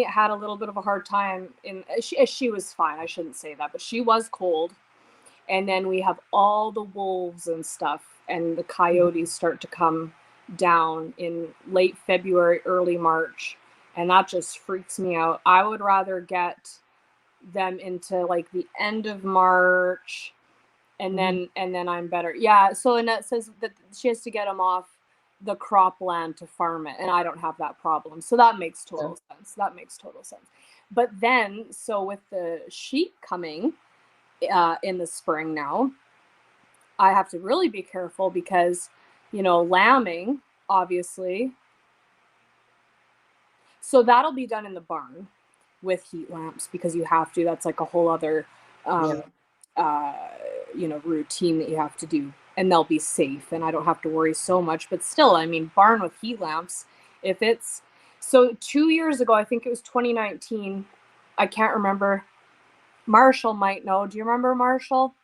had a little bit of a hard time she was fine. I shouldn't say that, but she was cold. And then we have all the wolves and stuff, and the coyotes start to come down in late February, early March. And that just freaks me out. I would rather get them into like the end of March and then I'm better. Yeah. So Annette says that she has to get them off the cropland to farm it, and I don't have that problem. So that makes total sense. But then, so with the sheep coming in the spring now, I have to really be careful because, lambing, obviously. So that'll be done in the barn with heat lamps because you have to. That's like a whole other, routine that you have to do. And they'll be safe, and I don't have to worry so much. But still, I mean, barn with heat lamps, so 2 years ago, I think it was 2019, I can't remember. Marshall might know. Do you remember Marshall?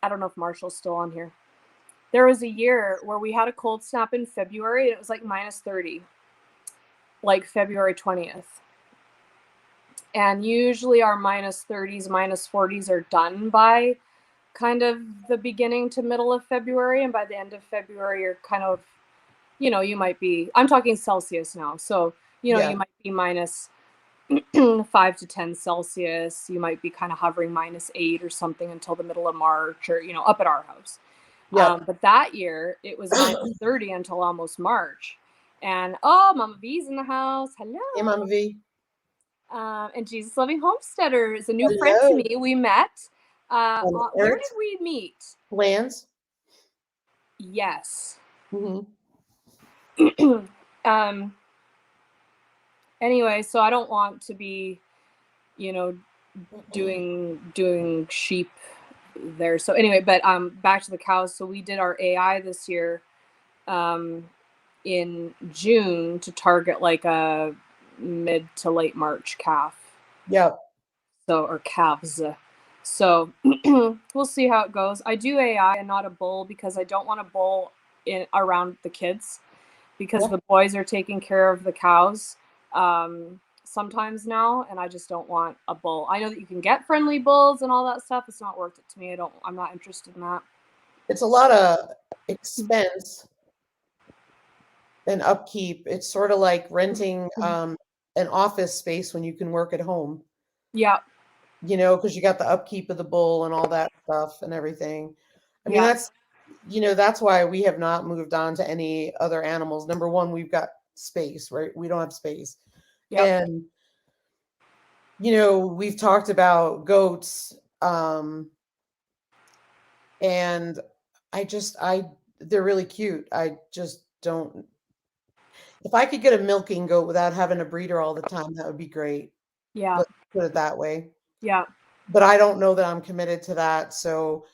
I don't know if Marshall's still on here. There was a year where we had a cold snap in February, and it was like minus 30, like February 20th. And usually our minus 30s, minus 40s are done by kind of the beginning to middle of February. And by the end of February, you're kind of, you might be, I'm talking Celsius now. So, Yeah. you might be minus 5 to 10 Celsius. You might be kind of hovering minus 8 or something until the middle of March, or, up at our house. Yeah. But that year, it was minus 30 until almost March. And, oh, Mama V's in the house. Hello. Hey, Mama V. And Jesus Loving Homesteader is a new friend to Hello. me. We met. Where Eric did we meet? Lands. Yes. Mm-hmm. Anyway, so I don't want to be, doing sheep there. So anyway, but back to the cows. So we did our AI this year in June to target like a mid to late March calf. Yep. So, or calves. So we'll see how it goes. I do AI and not a bull because I don't want a bull around the kids, because the boys are taking care of the cows sometimes now, and I just don't want a bull. I know that you can get friendly bulls and all that stuff. It's not worth it to me. I'm not interested in that. It's a lot of expense and upkeep. It's sort of like renting an office space when you can work at home. Yeah. Because you got the upkeep of the bull and all that stuff and everything. I mean, Yeah. that's why we have not moved on to any other animals. Number one, we've got space, right? We don't have space. Yep. And, we've talked about goats. And they're really cute. I just don't. If I could get a milking goat without having a breeder all the time, that would be great. Yeah. Let's put it that way. Yeah. But I don't know that I'm committed to that. So,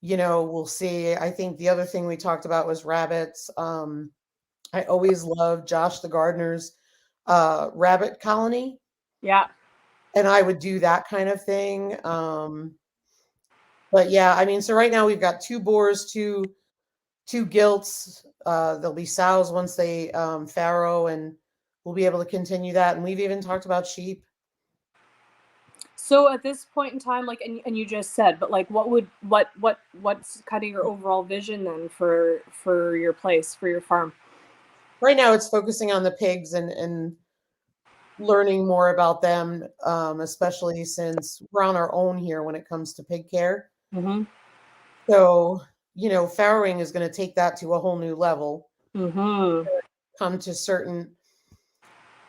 we'll see. I think the other thing we talked about was rabbits. I always loved Josh the gardener's rabbit colony. Yeah. And I would do that kind of thing. But yeah, I mean, so right now we've got 2 boars, two gilts. There'll be sows once they farrow, and we'll be able to continue that. And we've even talked about sheep. So at this point in time, like, and you just said, but like, what's kind of your overall vision then for your place, for your farm? Right now it's focusing on the pigs and learning more about them, especially since we're on our own here when it comes to pig care. Mm-hmm. So, farrowing is going to take that to a whole new level. Mm-hmm. Come to certain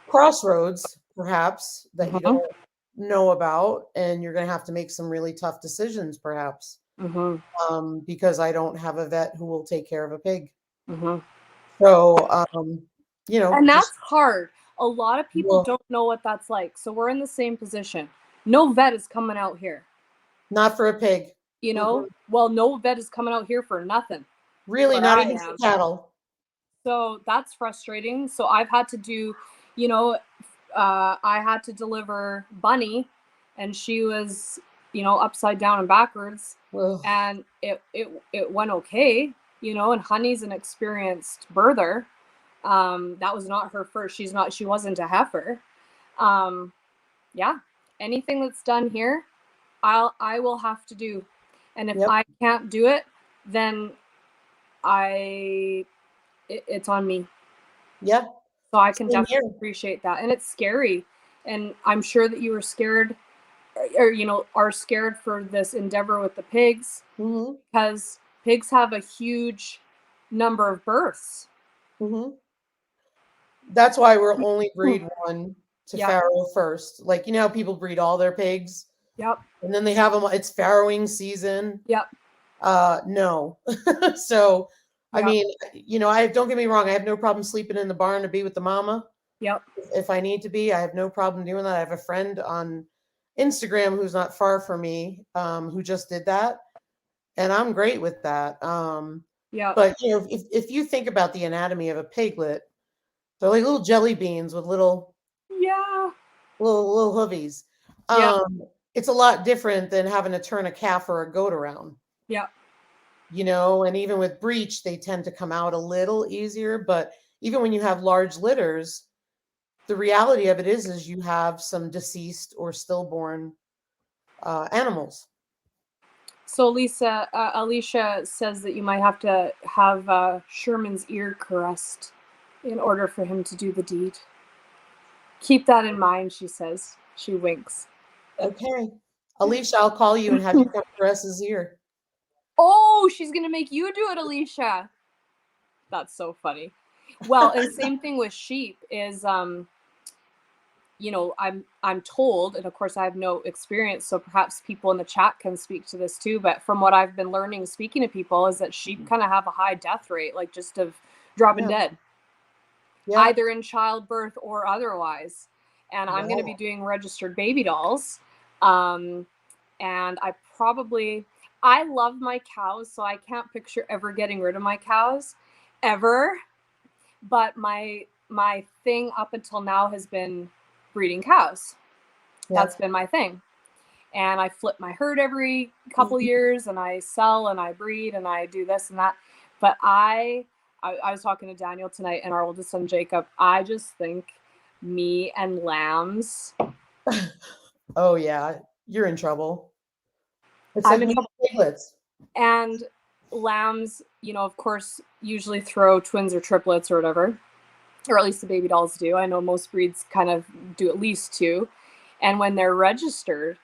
crossroads, perhaps, that you don't know about, and you're going to have to make some really tough decisions, perhaps, because I don't have a vet who will take care of a pig. So, and that's hard. A lot of people don't know what that's like. So we're in the same position. No vet is coming out here. Not for a pig. Well, no vet is coming out here for nothing. Really, not even for cattle. So that's frustrating. So I've had to do, I had to deliver Bunny, and she was, upside down and backwards. Ugh. And it went okay, and Honey's an experienced birther. That was not her first. She wasn't a heifer. Yeah. Anything that's done here, I will have to do. And if I can't do it, then it's on me. Yeah. So I can definitely appreciate that. And it's scary. And I'm sure that you were scared, or, are scared for this endeavor with the pigs, because pigs have a huge number of births. That's why we'll only breed one to farrow first. Like, how people breed all their pigs. Yep. And then they have them, it's farrowing season. Yep. No. So, I mean, don't get me wrong. I have no problem sleeping in the barn to be with the mama. Yep. If I need to be, I have no problem doing that. I have a friend on Instagram who's not far from me, who just did that. And I'm great with that. But, if you think about the anatomy of a piglet, they're like little jelly beans with little. Yeah. little hoovies. Yeah. It's a lot different than having to turn a calf or a goat around. Yeah. And even with breech, they tend to come out a little easier. But even when you have large litters, the reality of it is you have some deceased or stillborn animals. So Alicia says that you might have to have Sherman's ear caressed in order for him to do the deed. Keep that in mind, she says. She winks. Okay. Alicia, I'll call you and have you come caress his ear. Oh, she's going to make you do it, Alicia. That's so funny. Well, and same thing with sheep is I'm told, and of course I have no experience, so perhaps people in the chat can speak to this too, but from what I've been learning speaking to people is that sheep kind of have a high death rate, like just of dropping dead. Yeah. Either in childbirth or otherwise. And I'm going to be doing registered baby dolls. And I love my cows, so I can't picture ever getting rid of my cows ever. But my thing up until now has been breeding cows. Yep. That's been my thing. And I flip my herd every couple years, and I sell and I breed and I do this and that. But I was talking to Daniel tonight and our oldest son, Jacob. I just think me and lambs. Oh, yeah. You're in trouble. It's I'm like in trouble. Piglets. And lambs, of course, usually throw twins or triplets or whatever, or at least the baby dolls do. I know most breeds kind of do at least two. And when they're registered,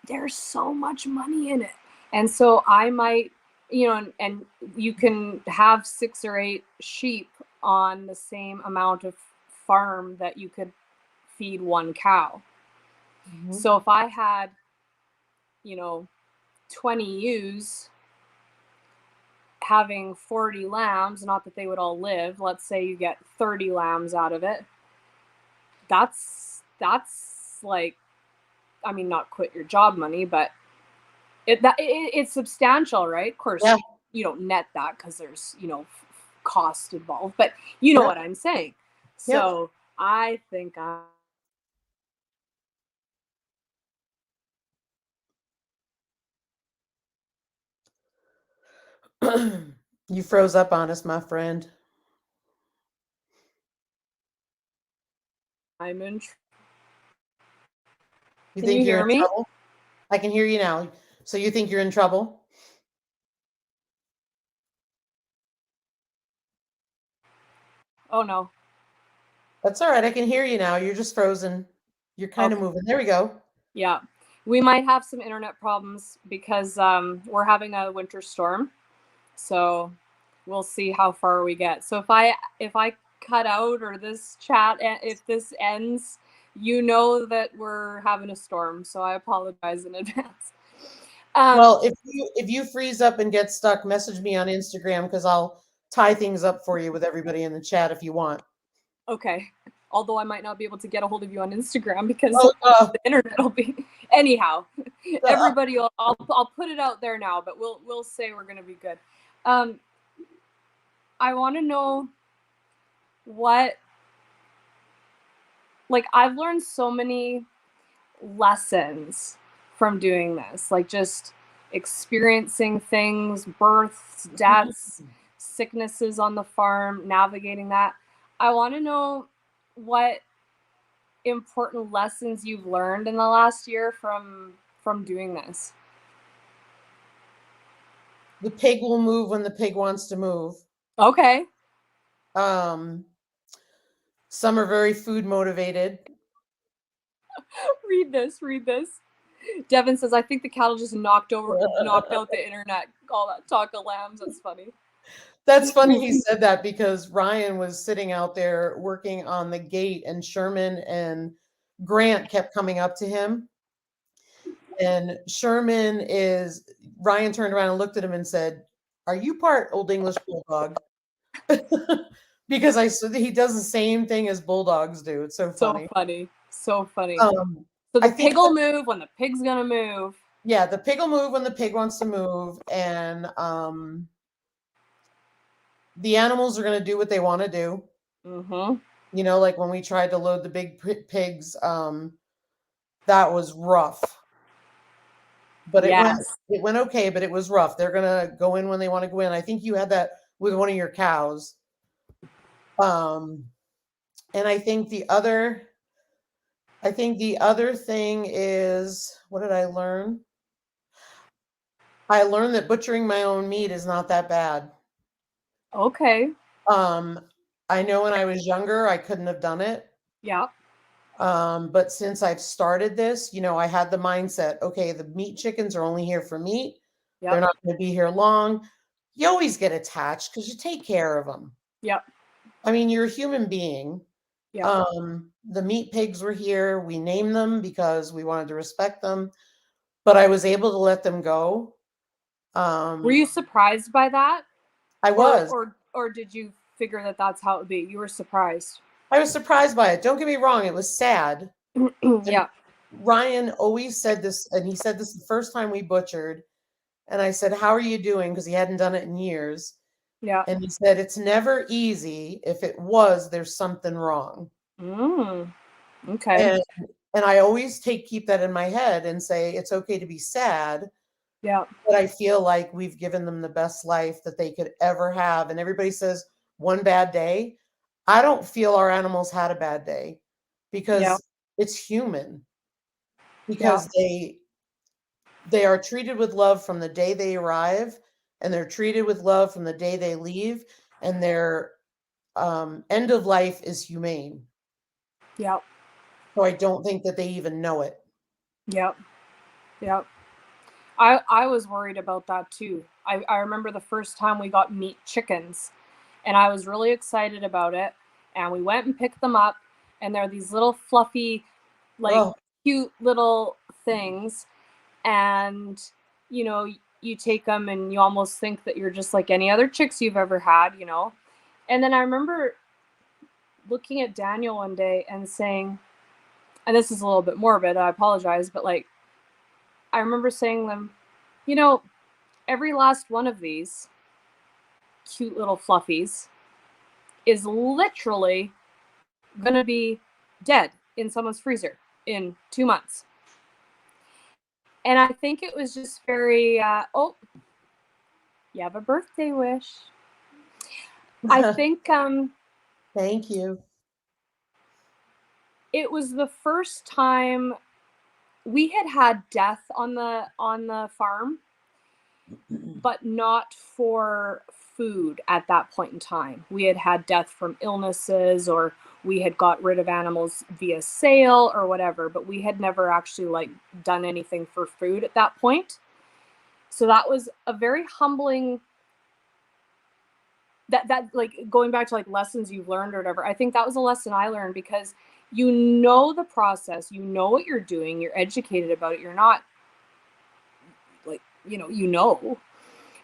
there's so much money in it. And so I might, and you can have 6 or 8 sheep on the same amount of farm that you could feed one cow. Mm-hmm. So if I had, 20 ewes having 40 lambs, not that they would all live, let's say you get 30 lambs out of it. That's like, I mean, not quit your job money, but it's substantial, right? Of course, yeah. You don't net that because there's, cost involved, but you know what I'm saying. So I think you froze up on us, my friend. I'm in. Can you hear me? Trouble? I can hear you now. So you think you're in trouble? Oh, no. That's all right. I can hear you now. You're just frozen. You're kind of moving. There we go. Yeah. We might have some internet problems because we're having a winter storm. So we'll see how far we get. So if I cut out or this chat, if this ends, you know that we're having a storm. So I apologize in advance. Well, if you freeze up and get stuck, message me on Instagram because I'll tie things up for you with everybody in the chat if you want. Okay. Although I might not be able to get a hold of you on Instagram because the internet will be. Anyhow, everybody, I'll put it out there now, but we'll say we're gonna be good. I want to know what, like, I've learned so many lessons from doing this, like just experiencing things, births, deaths, sicknesses on the farm, navigating that. I want to know what important lessons you've learned in the last year from doing this. The pig will move when the pig wants to move. Okay. Some are very food motivated. Read this. Devin says, I think the cattle just knocked out the internet. All that talk of lambs. That's funny. That's funny he said that because Ryan was sitting out there working on the gate and Sherman and Grant kept coming up to him. And Ryan turned around and looked at him and said, "Are you part Old English Bulldog?" Because he does the same thing as bulldogs do. It's so funny. So funny. So the pig will move when the pig's gonna move. Yeah, the pig will move when the pig wants to move, and the animals are gonna do what they want to do. Mm-hmm. Like when we tried to load the big pigs that was rough. But Yes. it went okay, but it was rough. They're gonna go in when they want to go in. I think you had that with one of your cows. Um, and I think the other thing is, what did I learn? I learned that butchering my own meat is not that bad. Okay. Um, I know when I was younger, I couldn't have done it. Yeah. But since I've started this, I had the mindset, okay, the meat chickens are only here for meat. They're Yep. not going to be here long. You always get attached because you take care of them. Yep. I mean, you're a human being. Yep. The meat pigs were here. We named them because we wanted to respect them, but I was able to let them go. Were you surprised by that? I was. Or did you figure that that's how it would be? You were surprised. I was surprised by it. Don't get me wrong, it was sad. And Yeah. Ryan always said this, and he said this the first time we butchered. And I said, "How are you doing?" Because he hadn't done it in years. Yeah. And he said, "It's never easy. If it was, there's something wrong." Okay. And I always keep that in my head and say, it's okay to be sad, Yeah. but I feel like we've given them the best life that they could ever have. And everybody says one bad day. I don't feel our animals had a bad day Yeah. because it's human, Yeah. because they are treated with love from the day they arrive, and they're treated with love from the day they leave, and their end of life is humane. Yeah. So I don't think that they even know it. Yeah. Yeah. I was worried about that too. I remember the first time we got meat chickens, and I was really excited about it. And we went and picked them up, and they're these little fluffy, like Oh, cute little things. And you know, you take them, and you almost think that you're just like any other chicks you've ever had. And then I remember looking at Daniel one day and saying, and this is a little bit morbid, I apologize, but like I remember saying to them, you know, every last one of these cute little fluffies is literally gonna be dead in someone's freezer in 2 months. And I think it was just very, oh, you have a birthday wish. I think thank you. it was the first time we had death on the farm, but not for food at that point in time. We had death from illnesses, or we had got rid of animals via sale or whatever, but we had never actually like done anything for food at that point. So that was a very humbling, that like going back to like lessons you've learned or whatever. I think that was a lesson I learned, because you know the process, you know what you're doing, you're educated about it, you're not like,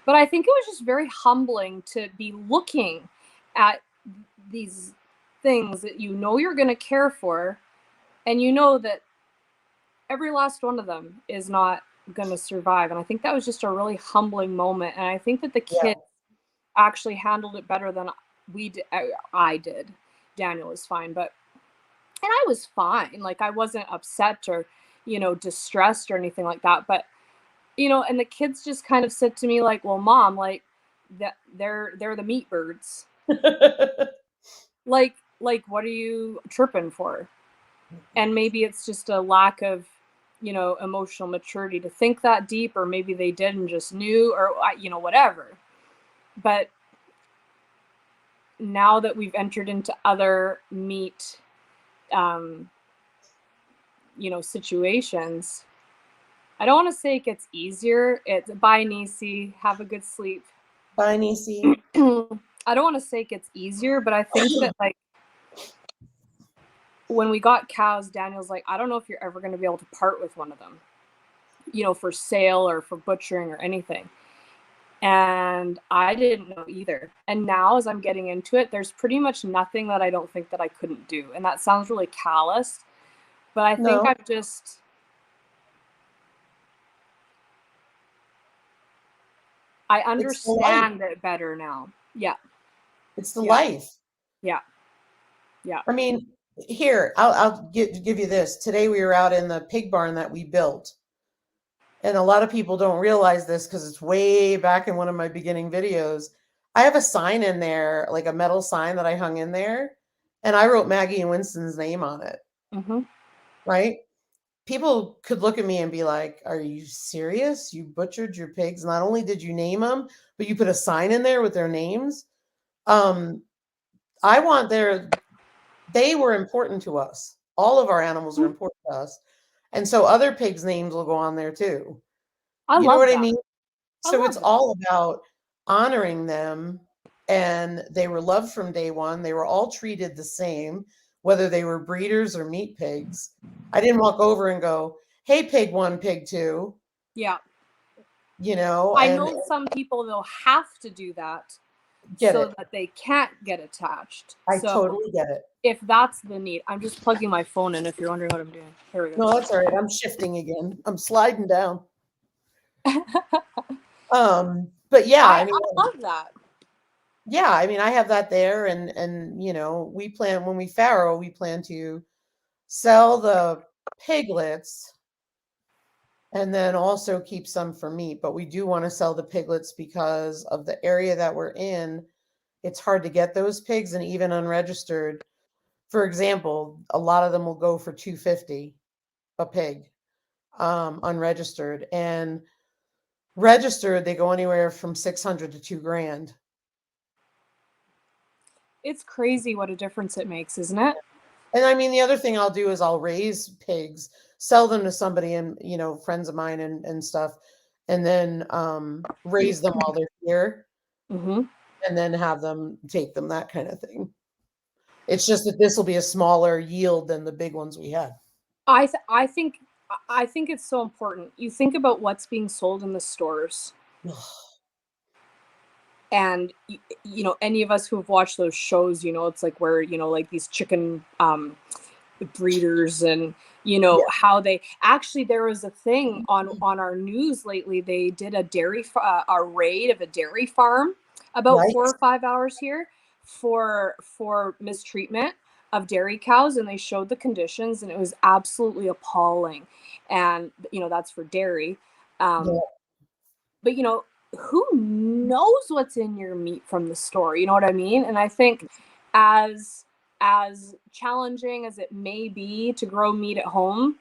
but I think it was just very humbling to be looking at these things that you know you're going to care for, and you know that every last one of them is not going to survive. And I think that was just a really humbling moment. And I think that the Yeah. kids actually handled it better than we did. I did. Daniel was fine, and I was fine. Like I wasn't upset or, distressed or anything like that. But and the kids just kind of said to me like, "Well, mom, like that they're the meat birds. Like what are you chirping for?" And maybe it's just a lack of, emotional maturity to think that deep, or maybe they did and just knew, or whatever. But now that we've entered into other meat um situations, I don't want to say it gets easier. It's bye, Nisi. Have a good sleep. Bye, Nisi. I don't want to say it gets easier, but I think that like when we got cows, Daniel's like, I don't know if you're ever going to be able to part with one of them, for sale or for butchering or anything. And I didn't know either. And now as I'm getting into it, there's pretty much nothing that I don't think that I couldn't do. And that sounds really callous, but I think No, I it's the life. understand it better now. Yeah. It's the Yeah. life. Yeah. Yeah. I mean, Here, I'll give you this. Today we were out in the pig barn that we built. And a lot of people don't realize this because it's way back in one of my beginning videos. I have a sign in there, like a metal sign that I hung in there, and I wrote Maggie and Winston's name on it, Mm-hmm. right? People could look at me and be like, "Are you serious? You butchered your pigs. Not only did you name them, but you put a sign in there with their names." Um, I want they were important to us. All of our animals are important to us. And so other pigs' names will go on there too. I You know love what I that. mean? I So love it's that. all about honoring them. And they were loved from day one. They were all treated the same, whether they were breeders or meat pigs. I didn't walk over and go, "Hey, pig one, pig two," Yeah. I and know some people they'll have to do that get so it. that they can't get attached. I So totally get it. if that's the need, I'm just plugging my phone in if you're wondering what I'm doing. Here we No, that's all right. I'm shifting again. I'm sliding down. go. But yeah, I mean, I love that. yeah, I mean, I have that there, and we plan when we farrow, we plan to sell the piglets and then also keep some for meat. But we do want to sell the piglets because of the area that we're in. It's hard to get those pigs, and even unregistered. For example, a lot of them will go for 250 a pig, unregistered, and registered they go anywhere from 600 to 2 grand. It's crazy what a difference it makes, isn't it? And I mean, the other thing I'll do is I'll raise pigs, sell them to somebody and, friends of mine and stuff, and then raise them while they're here Mm-hmm. and then have them take them, that kind of thing. It's just that this will be a smaller yield than the big ones we had. I think it's so important. You think about what's being sold in the stores, and any of us who have watched those shows, it's like where like these chicken breeders, and Yeah, how they actually, there was a thing on our news lately. They did a raid of a dairy farm about right. 4 or 5 hours here for mistreatment of dairy cows, and they showed the conditions, and it was absolutely appalling. And that's for dairy. Yeah, But who knows what's in your meat from the store? You know what I mean? And I think as challenging as it may be to grow meat at home,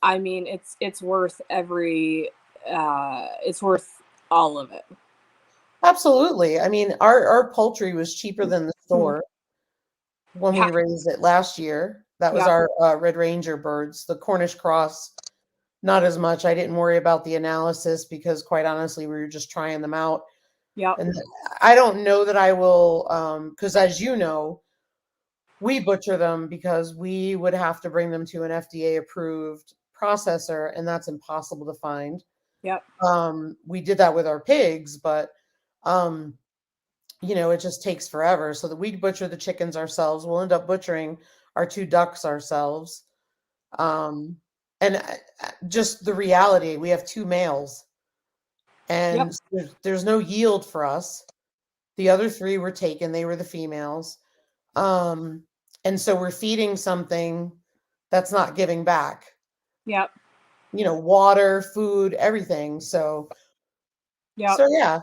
I mean, it's worth it's worth all of it. absolutely. I mean, our poultry was cheaper than the store when we Yeah, raised it last year. That was yeah, our Red Ranger birds. The Cornish cross, not as much. I didn't worry about the analysis because, quite honestly, we were just trying them out. yeah, And I don't know that I will, because as you know, we butcher them because we would have to bring them to an FDA approved processor, and that's impossible to find. yeah, We did that with our pigs, but um, it just takes forever. So that we butcher the chickens ourselves. We'll end up butchering our 2 ducks ourselves. Um, and just the reality, we have 2 males, yep, and there's no yield for us. The other 3 were taken, they were the females. Um, and so we're feeding something that's not giving back, yep, water, food, everything. yep, Yeah,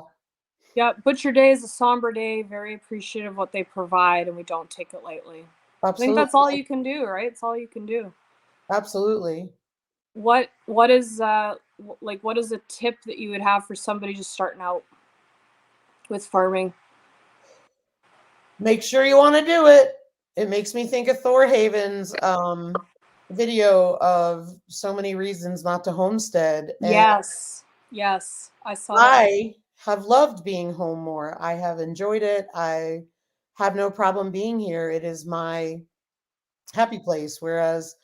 yep. Butcher Day is a somber day. Very appreciative of what they provide, and we don't take it lightly. I think that's all absolutely. you can do, right? It's all you can do. Absolutely. What is like, what is a tip that you would have for somebody just starting out with farming? Make sure you want to do it. It makes me think of Thor Haven's video of so many reasons not to homestead. And Yes. Yes. I saw that. I have loved being home more. I have enjoyed it. I have no problem being here. It is my happy place. Whereas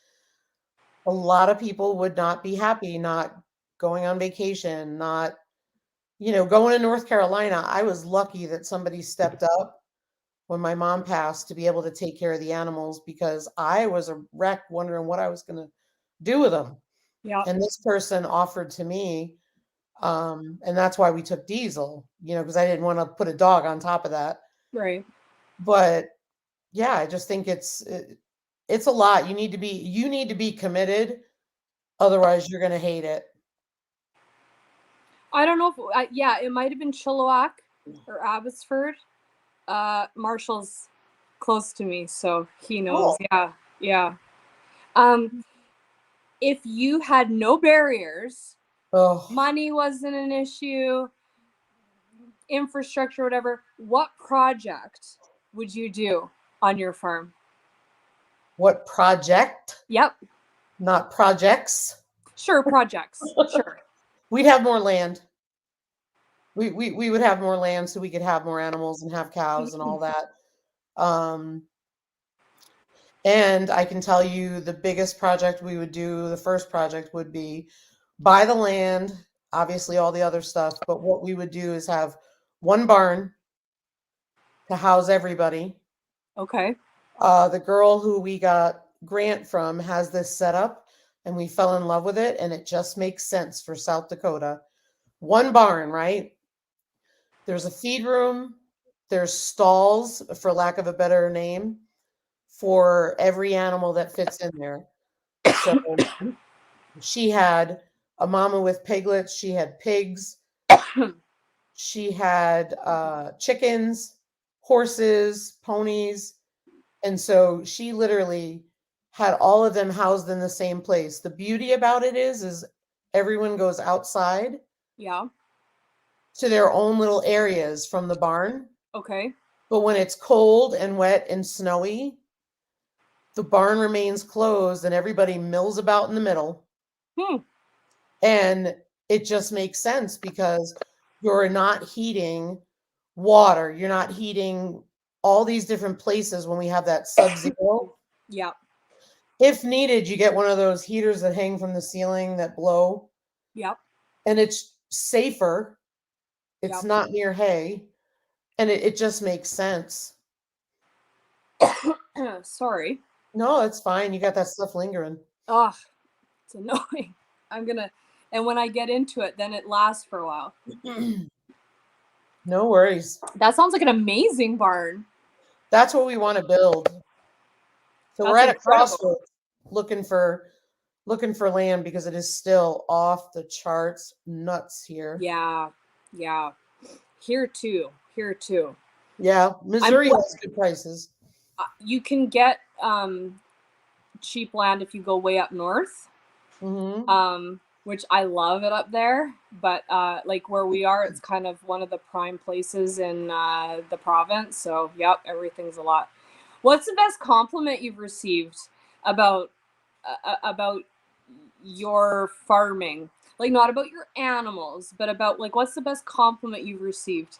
a lot of people would not be happy not going on vacation, not, going to North Carolina. I was lucky that somebody stepped up when my mom passed to be able to take care of the animals because I was a wreck wondering what I was going to do with them. Yeah. And this person offered to me, and that's why we took Diesel, because I didn't want to put a dog on top of that. Right. But yeah, I just think it's a lot. You need to be committed, otherwise you're gonna hate it. I don't know if yeah, it might have been Chilliwack or Abbotsford. Marshall's close to me, so he knows. Cool. Yeah, yeah. Um, if you had no barriers, Oh, money wasn't an issue, infrastructure, whatever, what project would you do on your farm? what project? Yep. Not projects. Sure, projects. Sure. We'd have more land. We would have more land so we could have more animals and have cows and all that. Um, and I can tell you the biggest project we would do, the first project would be buy the land, obviously all the other stuff, but what we would do is have one barn to house everybody. Okay. The girl who we got grant from has this set up, and we fell in love with it, and it just makes sense for South Dakota. One barn, right? There's a feed room, there's stalls, for lack of a better name, for every animal that fits in there. So she had a mama with piglets, she had pigs, she had chickens, horses, ponies. And so she literally had all of them housed in the same place. The beauty about it is everyone goes outside Yeah. to their own little areas from the barn. Okay. But when it's cold and wet and snowy, the barn remains closed and everybody mills about in the middle. Hmm. And it just makes sense because you're not heating water, you're not heating all these different places when we have that sub-zero. Yeah. If needed, you get one of those heaters that hang from the ceiling that blow, Yep. and it's safer. It's Yep. not near hay, and it just makes sense. Sorry. No, it's fine. You got that stuff lingering. Ugh, it's annoying. And when I get into it, then it lasts for a while. No worries. That sounds like an amazing barn. That's what we want to build. So we're That's at a incredible. crossroads looking for land because it is still off the charts nuts here. Yeah. Yeah. Here too. Here too. Yeah, Missouri has good prices. You can get cheap land if you go way up north. Mm-hmm. Which I love it up there, but like where we are, it's kind of one of the prime places in the province. So, yep, everything's a lot. What's the best compliment you've received about your farming? Like not about your animals, but about like what's the best compliment you've received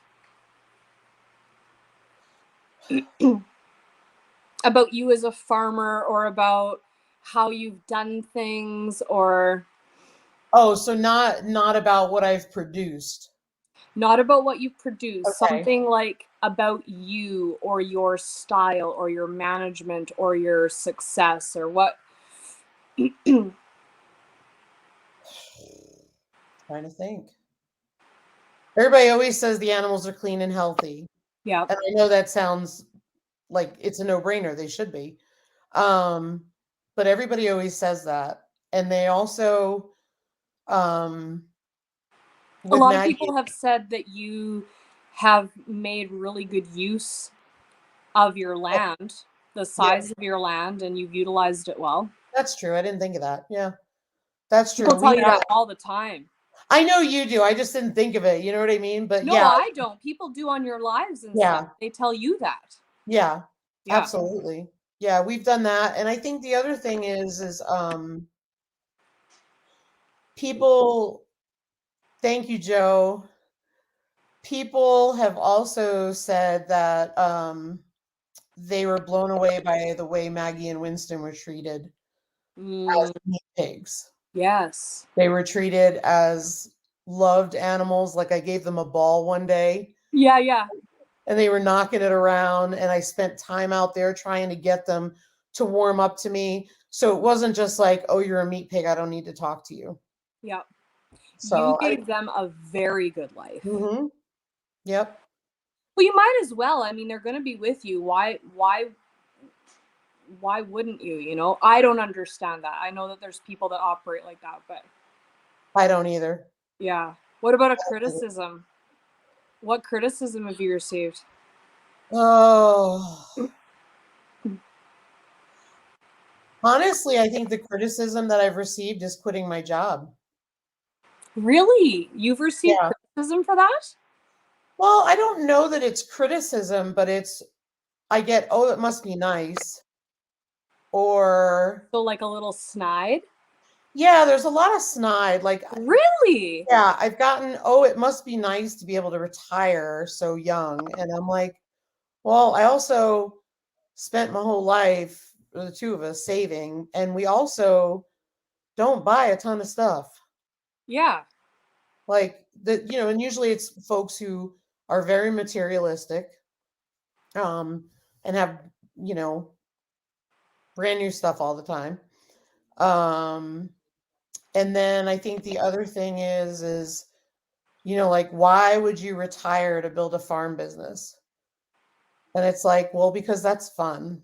about you as a farmer, or about how you've done things, or Oh, so not about what I've produced. not about what you produce, Okay. something like about you or your style or your management or your success or what. Trying to think. Everybody always says the animals are clean and healthy. Yeah. And I know that sounds like it's a no-brainer. They should be. But everybody always says that. And they also A with lot of Maggie. people have said that you have made really good use of your land, the Yeah, size of your land, and you've utilized it well. that's true. I didn't think of that. Yeah. That's true. People tell you that all the time. I know you do. I just didn't think of it. You know what I mean? But No, yeah, I don't. People do on your lives and stuff. yeah, They tell you that. yeah, Yeah. absolutely. Yeah, we've done that. And I think the other thing is people, thank you, Joe. People have also said that they were blown away by the way Maggie and Winston were treated as meat pigs. Yes. They were treated as loved animals. Like I gave them a ball one day Yeah, yeah. and they were knocking it around, and I spent time out there trying to get them to warm up to me. So it wasn't just like, oh, you're a meat pig, I don't need to talk to you. Yeah. You So gave them a very good life. yep. Well, you might as well. I mean, they're going to be with you. Why why wouldn't you? You know, I don't understand that. I know that there's people that operate like that, but I don't either. yeah. What about a criticism? What criticism have you received? Oh, honestly, I think the criticism that I've received is quitting my job. Really? You've received Yeah. criticism for that? Well, I don't know that it's criticism, but I get, oh, it must be nice. Or, So like a little snide? yeah, there's a lot of snide. Like, Really? yeah, I've gotten, oh, it must be nice to be able to retire so young. And I'm like, well, I also spent my whole life, the two of us, saving, and we also don't buy a ton of stuff. Yeah. Like and usually it's folks who are very materialistic, um, and have, you know, brand new stuff all the time. Um, and then I think the other thing is, like, why would you retire to build a farm business? And it's like, well, because that's fun.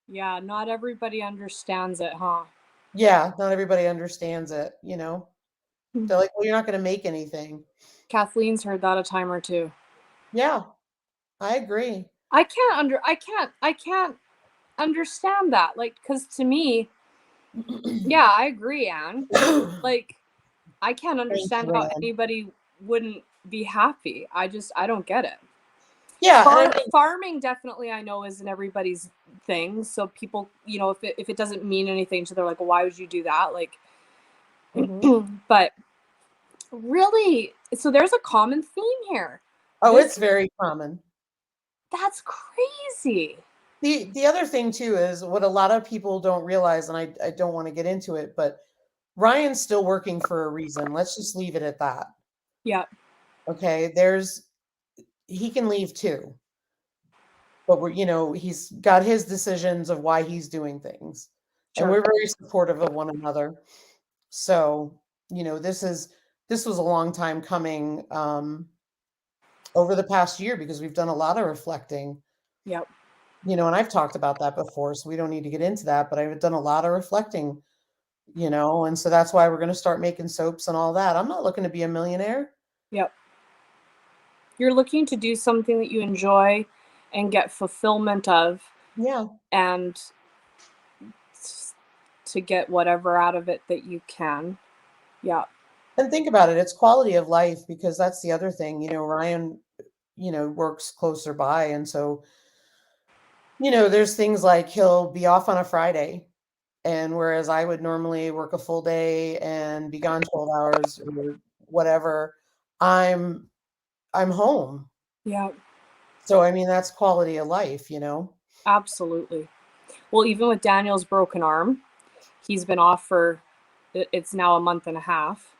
Yeah, not everybody understands it, huh? Yeah, not everybody understands it. They're like, well, you're not going to make anything. Kathleen's heard that a time or two. Yeah, I agree. I can't understand that. Like, cuz to me, yeah, I agree, Anne. Like, I can't Thank understand you, how Ann. anybody wouldn't be happy. I don't get it. Yeah, and I think Farming definitely I know isn't everybody's thing. So people, if it doesn't mean anything to, they're like, well, why would you do that? Like, but really, so there's a common theme here. oh, This it's very common. That's crazy. The other thing too is what a lot of people don't realize, and I don't want to get into it, but Ryan's still working for a reason. Let's just leave it at that. Yeah, Okay. He can leave too, but he's got his decisions of why he's doing things. And sure. we're very supportive of one another. So, this was a long time coming, over the past year, because we've done a lot of reflecting. Yep. And I've talked about that before, so we don't need to get into that, but I've done a lot of reflecting, and so that's why we're going to start making soaps and all that. I'm not looking to be a millionaire. Yep. You're looking to do something that you enjoy and get fulfillment of, Yeah. and to get whatever out of it that you can. Yeah. And think about it, it's quality of life, because that's the other thing. Ryan, works closer by, and so, there's things like he'll be off on a Friday, and whereas I would normally work a full day and be gone 12 hours or whatever, I'm home. Yeah. So, I mean, that's quality of life. Absolutely. Well, even with Daniel's broken arm, he's been off for it's now a month and a half.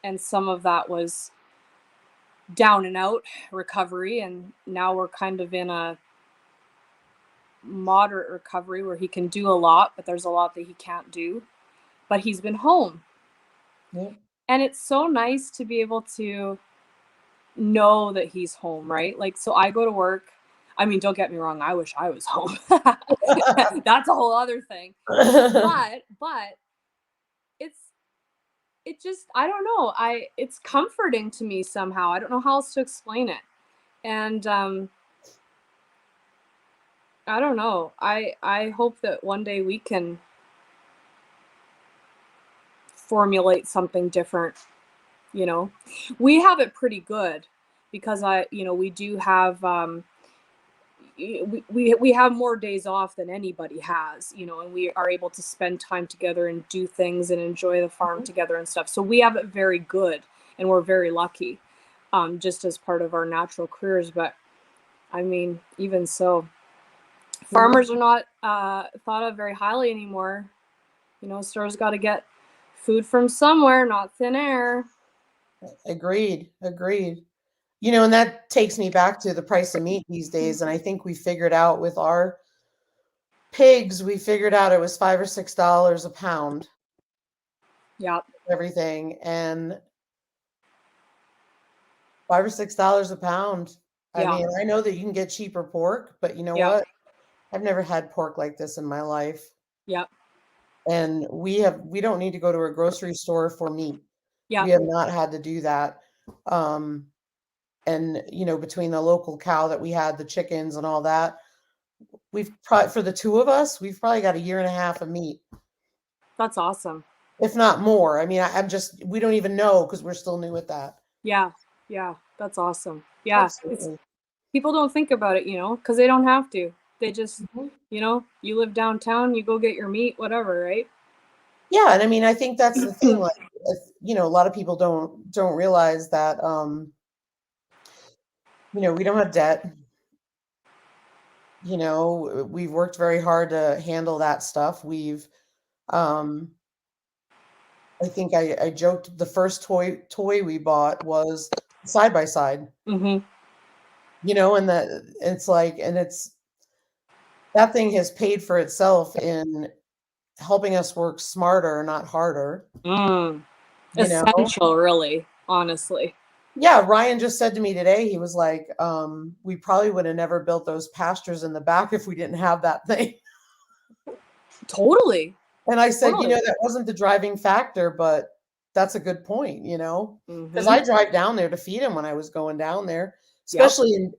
And some of that was down and out recovery, and now we're kind of in a moderate recovery where he can do a lot, but there's a lot that he can't do. But he's been home. Yeah. And it's so nice to be able to know that he's home, right? Like, so I go to work. I mean, don't get me wrong, I wish I was home. That's a whole other thing. But it just, I don't know. It's comforting to me somehow. I don't know how else to explain it. And I don't know. I hope that one day we can formulate something different. We have it pretty good because we do have we have more days off than anybody has, and we are able to spend time together and do things and enjoy the farm together and stuff. So we have it very good, and we're very lucky, just as part of our natural careers. But I mean, even so, farmers are not thought of very highly anymore. Stores got to get food from somewhere, not thin air. Agreed. And that takes me back to the price of meat these days. And I think we figured out with our pigs, we figured out it was $5 or $6 a pound. Yeah. Everything. And $5 or $6 a pound. I Yeah. mean, I know that you can get cheaper pork, but you know Yeah. what? I've never had pork like this in my life. Yep. And we don't need to go to a grocery store for meat. We Yep. have not had to do that. Um, and between the local cow that we had, the chickens and all that, we've probably, for the two of us, we've probably got a year and a half of meat, That's awesome. if not more. I mean, we don't even know because we're still new at that. Yeah. Yeah. That's awesome. Yeah. Absolutely. People don't think about it, because they don't have to. They just, Mhm. you live downtown, you go get your meat, whatever, right? Yeah, and I mean, I think that's the thing. Like, a lot of people don't realize that, we don't have debt. We've worked very hard to handle that stuff. Um, I think I joked the first toy we bought was side by side. Mm-hmm. And that it's like, and it's that thing has paid for itself in helping us work smarter, not harder. You know, Essential, really, honestly. yeah. Ryan just said to me today, he was like, "We probably would have never built those pastures in the back if we didn't have that thing." Totally. And I said, Totally. that wasn't the driving factor, but that's a good point, because Mm-hmm. I drive down there to feed him when I was going down there, Yep. especially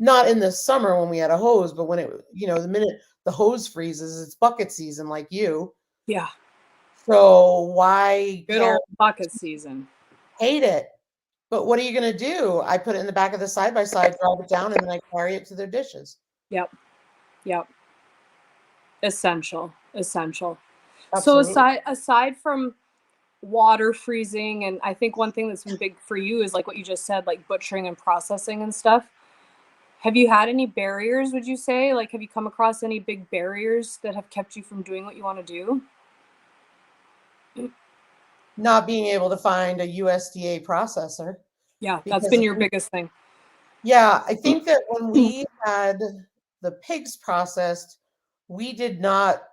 not in the summer when we had a hose, but when the minute the hose freezes, it's bucket season like you. Yeah. So why Good carry? old bucket season. Hate it. But what are you going to do? I put it in the back of the side by side, drive it down, and then I carry it to their dishes. Yep. Yep. Essential. So Absolutely. aside from water freezing, and I think one thing that's been big for you is like what you just said, like butchering and processing and stuff. Have you had any barriers, would you say? Like, have you come across any big barriers that have kept you from doing what you want to do? Not being able to find a USDA processor. Yeah, that's Because been your biggest thing. yeah, I think that when we had the pigs processed, we did not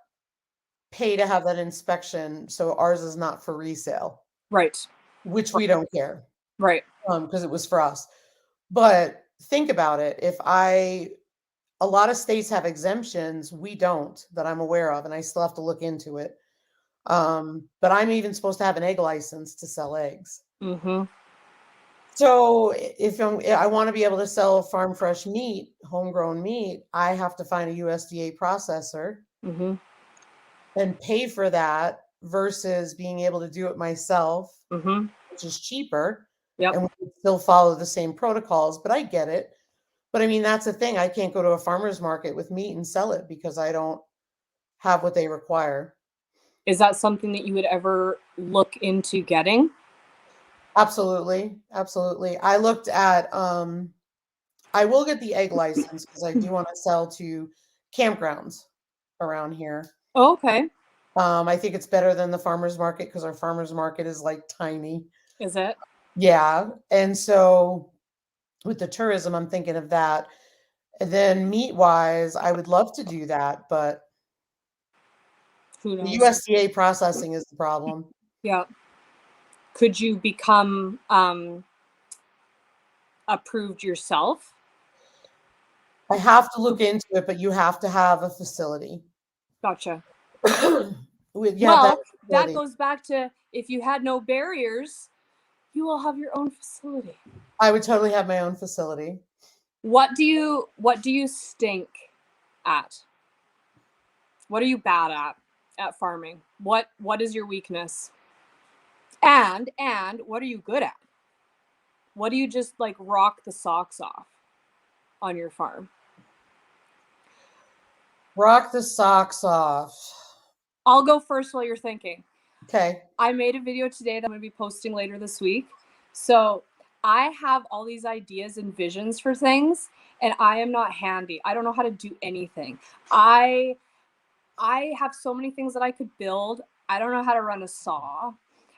pay to have that inspection, so ours is not for resale, Right. which we don't care, Right. because it was for us. But think about it, a lot of states have exemptions, we don't, that I'm aware of, and I still have to look into it. But I'm even supposed to have an egg license to sell eggs. Mm-hmm. So if I want to be able to sell farm fresh meat, homegrown meat, I have to find a USDA processor Mm-hmm. and pay for that versus being able to do it myself, Mm-hmm. which is cheaper. Yep. And we can still follow the same protocols, but I get it. But I mean, that's the thing. I can't go to a farmer's market with meat and sell it because I don't have what they require. Is that something that you would ever look into getting? Absolutely. Absolutely. I looked at I will get the egg license because I do want to sell to campgrounds around here. Oh, okay. I think it's better than the farmer's market because our farmer's market is like tiny. Is it? Yeah. And so with the tourism, I'm thinking of that. And then meat wise, I would love to do that, but Who the knows? USDA processing is the problem. Yeah. Could you become approved yourself? I have to look into it, but you have to have a facility. Gotcha. You have Well, that facility. goes back to if you had no barriers, you will have your own facility. I would totally have my own facility. What do you stink at? What are you bad at farming? What is your weakness? And what are you good at? What do you just like rock the socks off on your farm? Rock the socks off. I'll go first while you're thinking. Okay. I made a video today that I'm going to be posting later this week. So I have all these ideas and visions for things, and I am not handy. I don't know how to do anything. I have so many things that I could build. I don't know how to run a saw.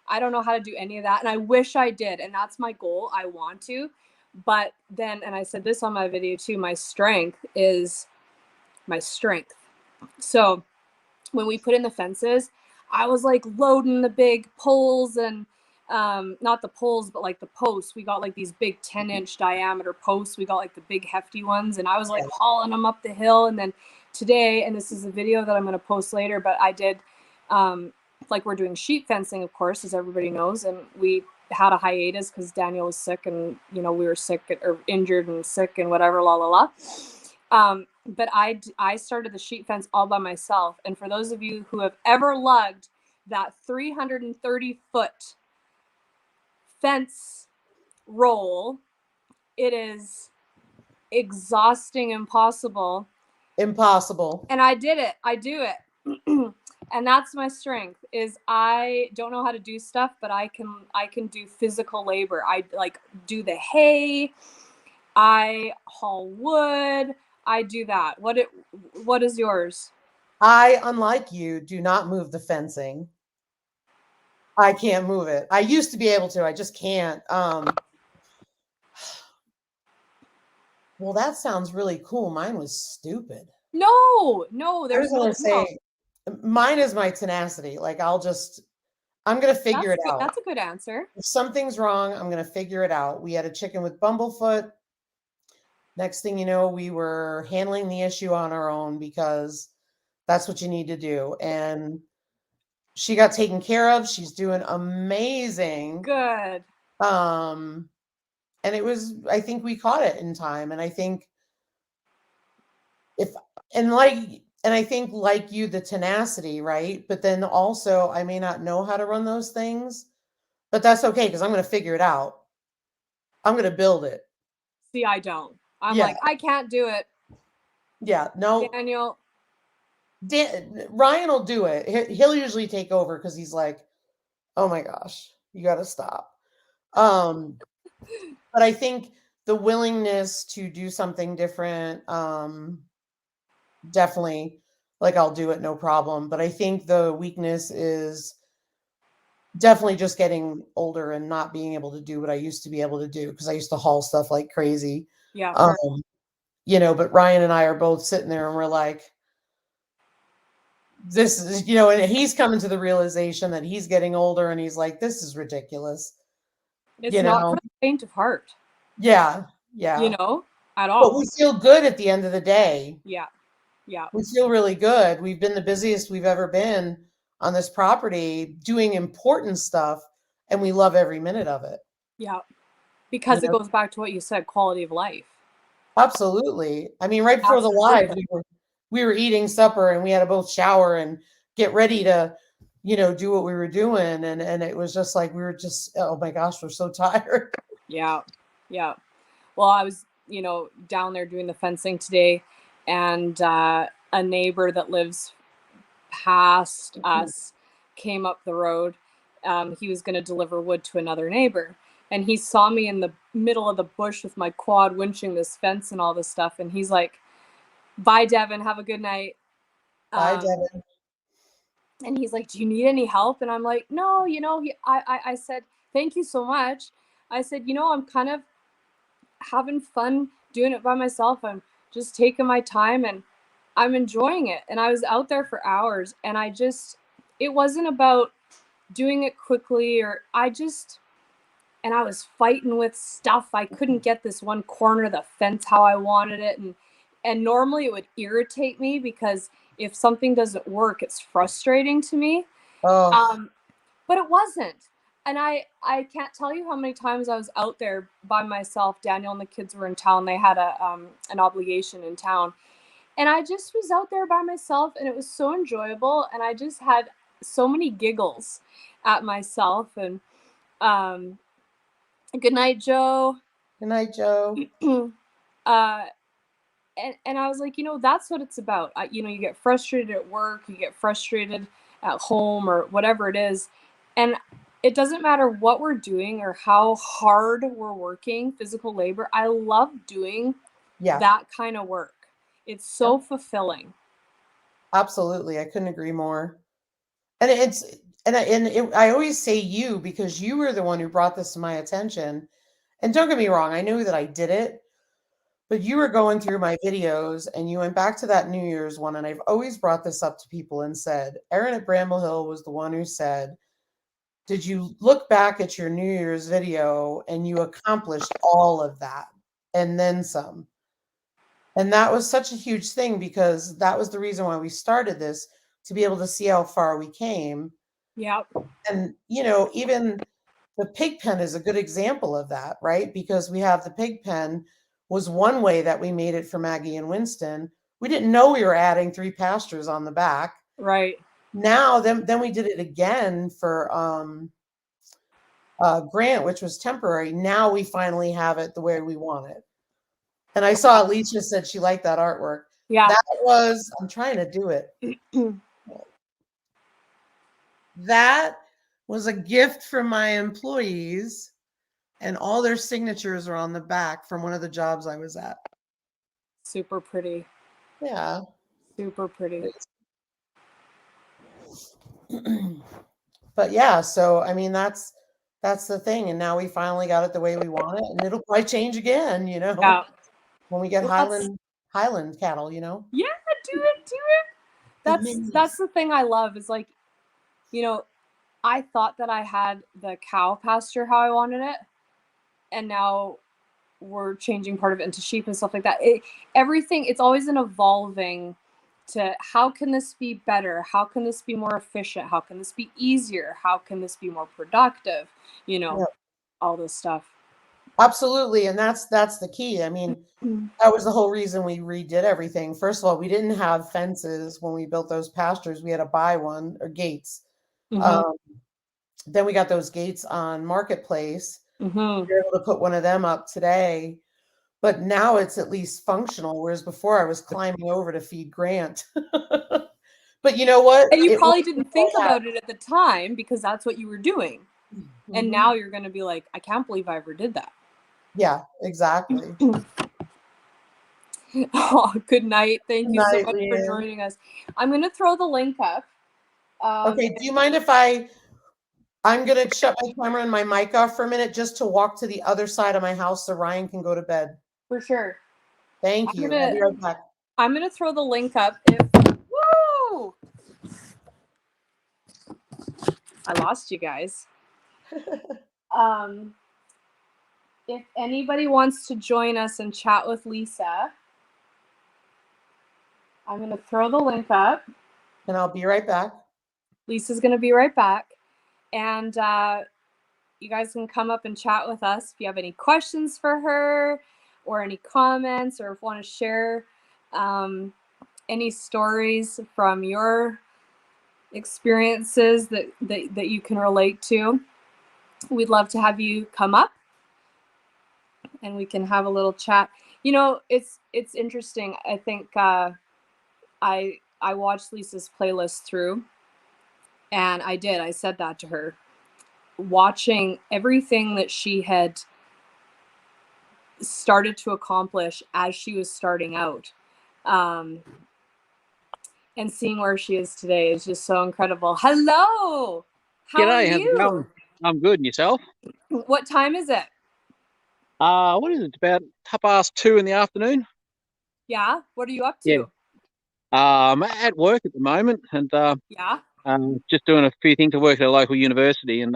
I don't know how to do any of that, and I wish I did, and that's my goal. I want to. But then, and I said this on my video too, my strength is my strength. So when we put in the fences, I was like loading the big poles and not the poles, but like the posts. We got like these big 10-inch diameter posts. We got like the big hefty ones, and I was like hauling them up the hill and then today, and this is a video that I'm going to post later, but I did, like, we're doing sheep fencing, of course, as everybody knows, and we had a hiatus because Daniel was sick, and we were sick or injured and sick and whatever, la la la. But I started the sheep fence all by myself, and for those of you who have ever lugged that 330-foot fence roll, it is exhausting, impossible. And I did it. I do it. And that's my strength, is I don't know how to do stuff, but I can do physical labor. I like do the hay, I haul wood, I do that. What is yours? I, unlike you, do not move the fencing. I can't move it. I used to be able to, I just can't. Well, that sounds really cool. Mine was stupid. No, there's I no, was gonna say, mine is my tenacity. Like I'm gonna figure it out. That's a good answer. If something's wrong, I'm gonna figure it out. We had a chicken with bumblefoot. Next thing you know, we were handling the issue on our own because that's what you need to do. And she got taken care of. She's doing amazing. Good. And it was, I think we caught it in time. And I think I think like you, the tenacity, right? But then also I may not know how to run those things, but that's okay because I'm going to figure it out. I'm going to build it. See, I don't. I'm like, I can't do it. Yeah, no. Daniel. Ryan will do it. He'll usually take over because he's like, oh my gosh, you got to stop. But I think the willingness to do something different, definitely, like I'll do it, no problem. But I think the weakness is definitely just getting older and not being able to do what I used to be able to do because I used to haul stuff like crazy. Yeah. But Ryan and I are both sitting there and we're like, this is, and he's coming to the realization that he's getting older and he's like, this is ridiculous. It's not for the faint of heart. Yeah. At all. But we feel good at the end of the day. Yeah. We feel really good. We've been the busiest we've ever been on this property doing important stuff, and we love every minute of it. Yeah. Because it goes back to what you said, quality of life. Absolutely. I mean, right before the live, we were eating supper and we had to both shower and get ready to, do what we were doing. And it was just like, we were just, oh my gosh, we're so tired. Yeah. Well, I was, down there doing the fencing today, and a neighbor that lives past us came up the road. He was going to deliver wood to another neighbor, and he saw me in the middle of the bush with my quad winching this fence and all this stuff. And he's like, bye, Devin. Have a good night. Bye, Devin. And he's like, do you need any help? And I'm like, no, I said, thank you so much. I said, I'm kind of having fun doing it by myself. I'm just taking my time and I'm enjoying it. And I was out there for hours, and it wasn't about doing it quickly, and I was fighting with stuff. I couldn't get this one corner of the fence how I wanted it. And normally it would irritate me because if something doesn't work, it's frustrating to me. Oh. But it wasn't. And I can't tell you how many times I was out there by myself. Daniel and the kids were in town. They had an obligation in town. And I just was out there by myself, and it was so enjoyable. And I just had so many giggles at myself. And good night, Joe. Good night, Joe. And I was like, that's what it's about. You get frustrated at work, you get frustrated at home, or whatever it is. And it doesn't matter what we're doing or how hard we're working, physical labor. I love doing that kind of work. It's so fulfilling. Absolutely. I couldn't agree more. And I always say you because you were the one who brought this to my attention. And don't get me wrong, I knew that I did it, but you were going through my videos and you went back to that New Year's one. And I've always brought this up to people and said, Erin at Bramble Hill was the one who said, did you look back at your New Year's video and you accomplished all of that and then some? And that was such a huge thing because that was the reason why we started this, to be able to see how far we came. Yep. And, you know, even the pig pen is a good example of that, right? Because we have the pig pen was one way that we made it for Maggie and Winston. We didn't know we were adding 3 pastures on the back. Right. Now, then we did it again for Grant, which was temporary. Now we finally have it the way we want it. And I saw Alicia said she liked that artwork. Yeah. That was, I'm trying to do it. That was a gift from my employees, and all their signatures are on the back from one of the jobs I was at. Super pretty. Yeah. Super pretty. But yeah, so I mean that's the thing, and now we finally got it the way we want it, and it'll probably change again, you know, Yeah. when we get Well, Highland cattle, you know. Yeah, do it. That's the thing I love is like, you know, I thought that I had the cow pasture how I wanted it, and now we're changing part of it into sheep and stuff like that. Everything, it's always an evolving to how can this be better? How can this be more efficient? How can this be easier? How can this be more productive? You know, all this stuff. Absolutely, and that's the key. I mean, that was the whole reason we redid everything. First of all, we didn't have fences when we built those pastures. We had to buy one, or gates. Then we got those gates on Marketplace. We were able to put one of them up today, but now it's at least functional, whereas before I was climbing over to feed Grant. But you know what? And you probably didn't think about it at the time because that's what you were doing. And now you're going to be like, I can't believe I ever did that. Yeah, exactly. Oh, good night. Thank you so much for joining us. I'm going to throw the link up. Okay, do you mind if I'm going to shut my camera and my mic off for a minute just to walk to the other side of my house so Ryan can go to bed? For sure. Thank you. I'll be right back. I'm going to throw the link up. Woo! I lost you guys. If anybody wants to join us and chat with Lisa, I'm going to throw the link up. And I'll be right back. Lisa's going to be right back. And you guys can come up and chat with us if you have any questions for her or any comments, or if you want to share any stories from your experiences that you can relate to. We'd love to have you come up and we can have a little chat. You know, it's interesting. I think I watched Lisa's playlist through, and I said that to her, watching everything that she had started to accomplish as she was starting out, and seeing where she is today is just so incredible. Hello. How are you? How's it going? I'm good. And yourself? What time is it? What is it? About 2:30 in the afternoon. Yeah. What are you up to? Yeah. I'm at work at the moment, and yeah. Just doing a few things to work at a local university. And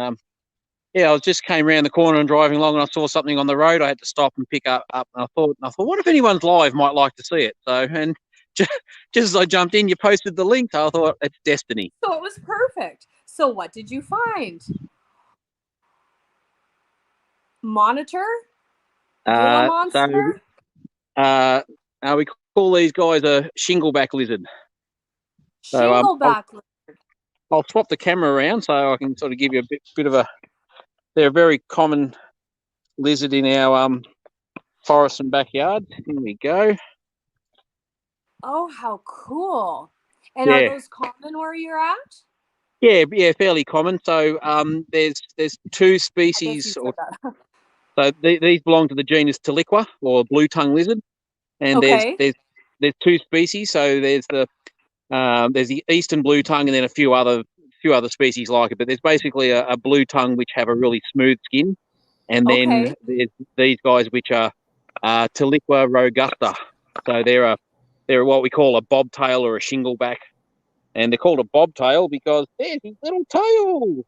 yeah, I just came around the corner and driving along, and I saw something on the road. I had to stop and pick up. And I thought, what if anyone's live might like to see it? So, and just as I jumped in, you posted the link. So I thought it's destiny. So it was perfect. So what did you find? Monitor? Monster? So, we call these guys a Shingleback Lizard. Shingleback Lizard. I'll swap the camera around so I can sort of give you a bit of a. They're a very common lizard in our forest and backyard. Here we go. Oh, how cool! And are those common where you're at? Yeah, fairly common. So there's 2 species. So these belong to the genus Tiliqua, or blue tongue lizard, and there's 2 species. So there's the eastern blue tongue, and then a few other species like it. But there's basically a blue tongue which have a really smooth skin, and then there's these guys which are Tiliqua robusta. So they're what we call a bobtail or a shingleback, and they're called a bobtail because there's his little tail.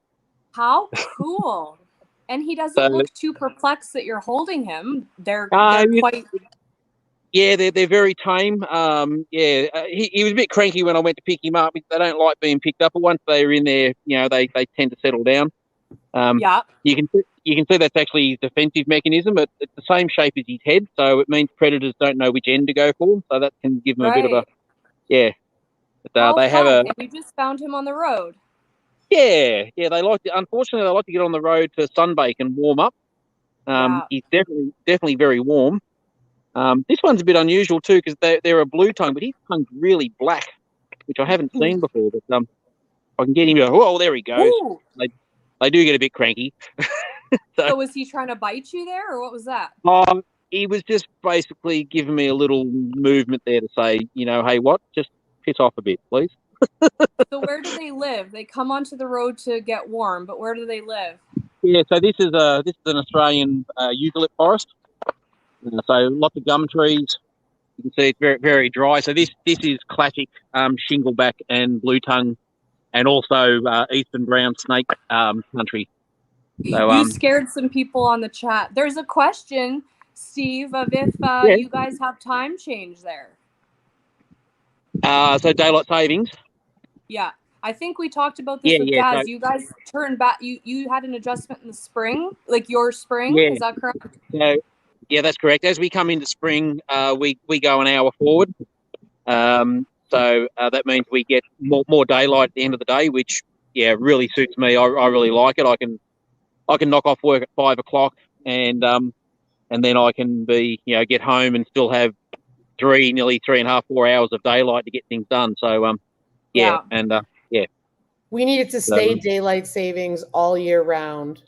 How cool! And he doesn't look too perplexed that you're holding him. They're quite. Yeah, they're very tame. He was a bit cranky when I went to pick him up. They don't like being picked up, but once they're in there, they tend to settle down. Yeah. You can see that's actually his defensive mechanism. It's the same shape as his head, so it means predators don't know which end to go for. So that can give them a bit of a But, How they have fun! And you just found him on the road. They like to. Unfortunately, they like to get on the road to sunbake and warm up. He's definitely very warm. This one's a bit unusual too because they're a blue tongue, but his tongue's really black, which I haven't seen before. But I can get him to. Oh, there he goes. Ooh. They do get a bit cranky. So was he trying to bite you there, or what was that? He was just basically giving me a little movement there to say, hey, what? Just piss off a bit, please. So where do they live? They come onto the road to get warm, but where do they live? Yeah, so this is an Australian eucalypt forest. So lots of gum trees. You can see it's very, very dry. So this is classic shingleback and blue tongue, and also eastern brown snake country. So you scared some people on the chat. There's a question, Steve, of if you guys have time change there. So daylight savings. Yeah, I think we talked about this with Daz. So, you guys turned back. You had an adjustment in the spring, like your spring. Is that correct? So, yeah, that's correct. As we come into spring, we go an hour forward. So that means we get more daylight at the end of the day, which really suits me. I really like it. I can knock off work at 5 o'clock, and then I can get home and still have nearly 3.5, 4 hours of daylight to get things done. So we need it to stay daylight savings all year round.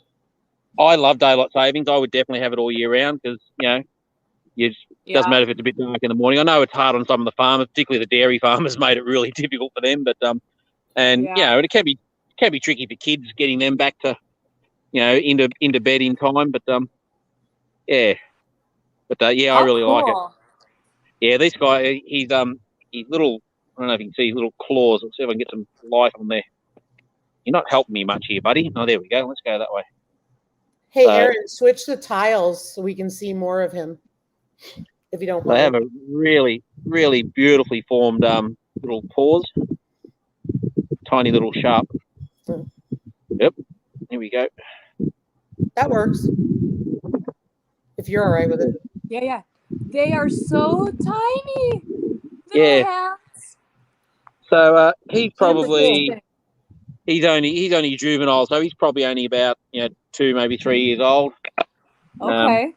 I love daylight savings. I would definitely have it all year round because it doesn't matter if it's a bit dark in the morning. I know it's hard on some of the farmers, particularly the dairy farmers, made it really difficult for them. But it can be tricky for kids getting them back to into bed in time. But I really like it. Yeah, this guy, he's little. I don't know if you can see his little claws. Let's see if I can get some light on there. You're not helping me much here, buddy. Oh, there we go. Let's go that way. Hey, Aaron, switch the tiles so we can see more of him, if you don't mind. They have a really, really beautifully formed little paws. Tiny little sharp. Yep. Here we go. That works. If you're all right with it. Yeah. They are so tiny. Hands. So he's probably he's only juvenile, so he's probably only about 2, maybe 3 years old. Okay.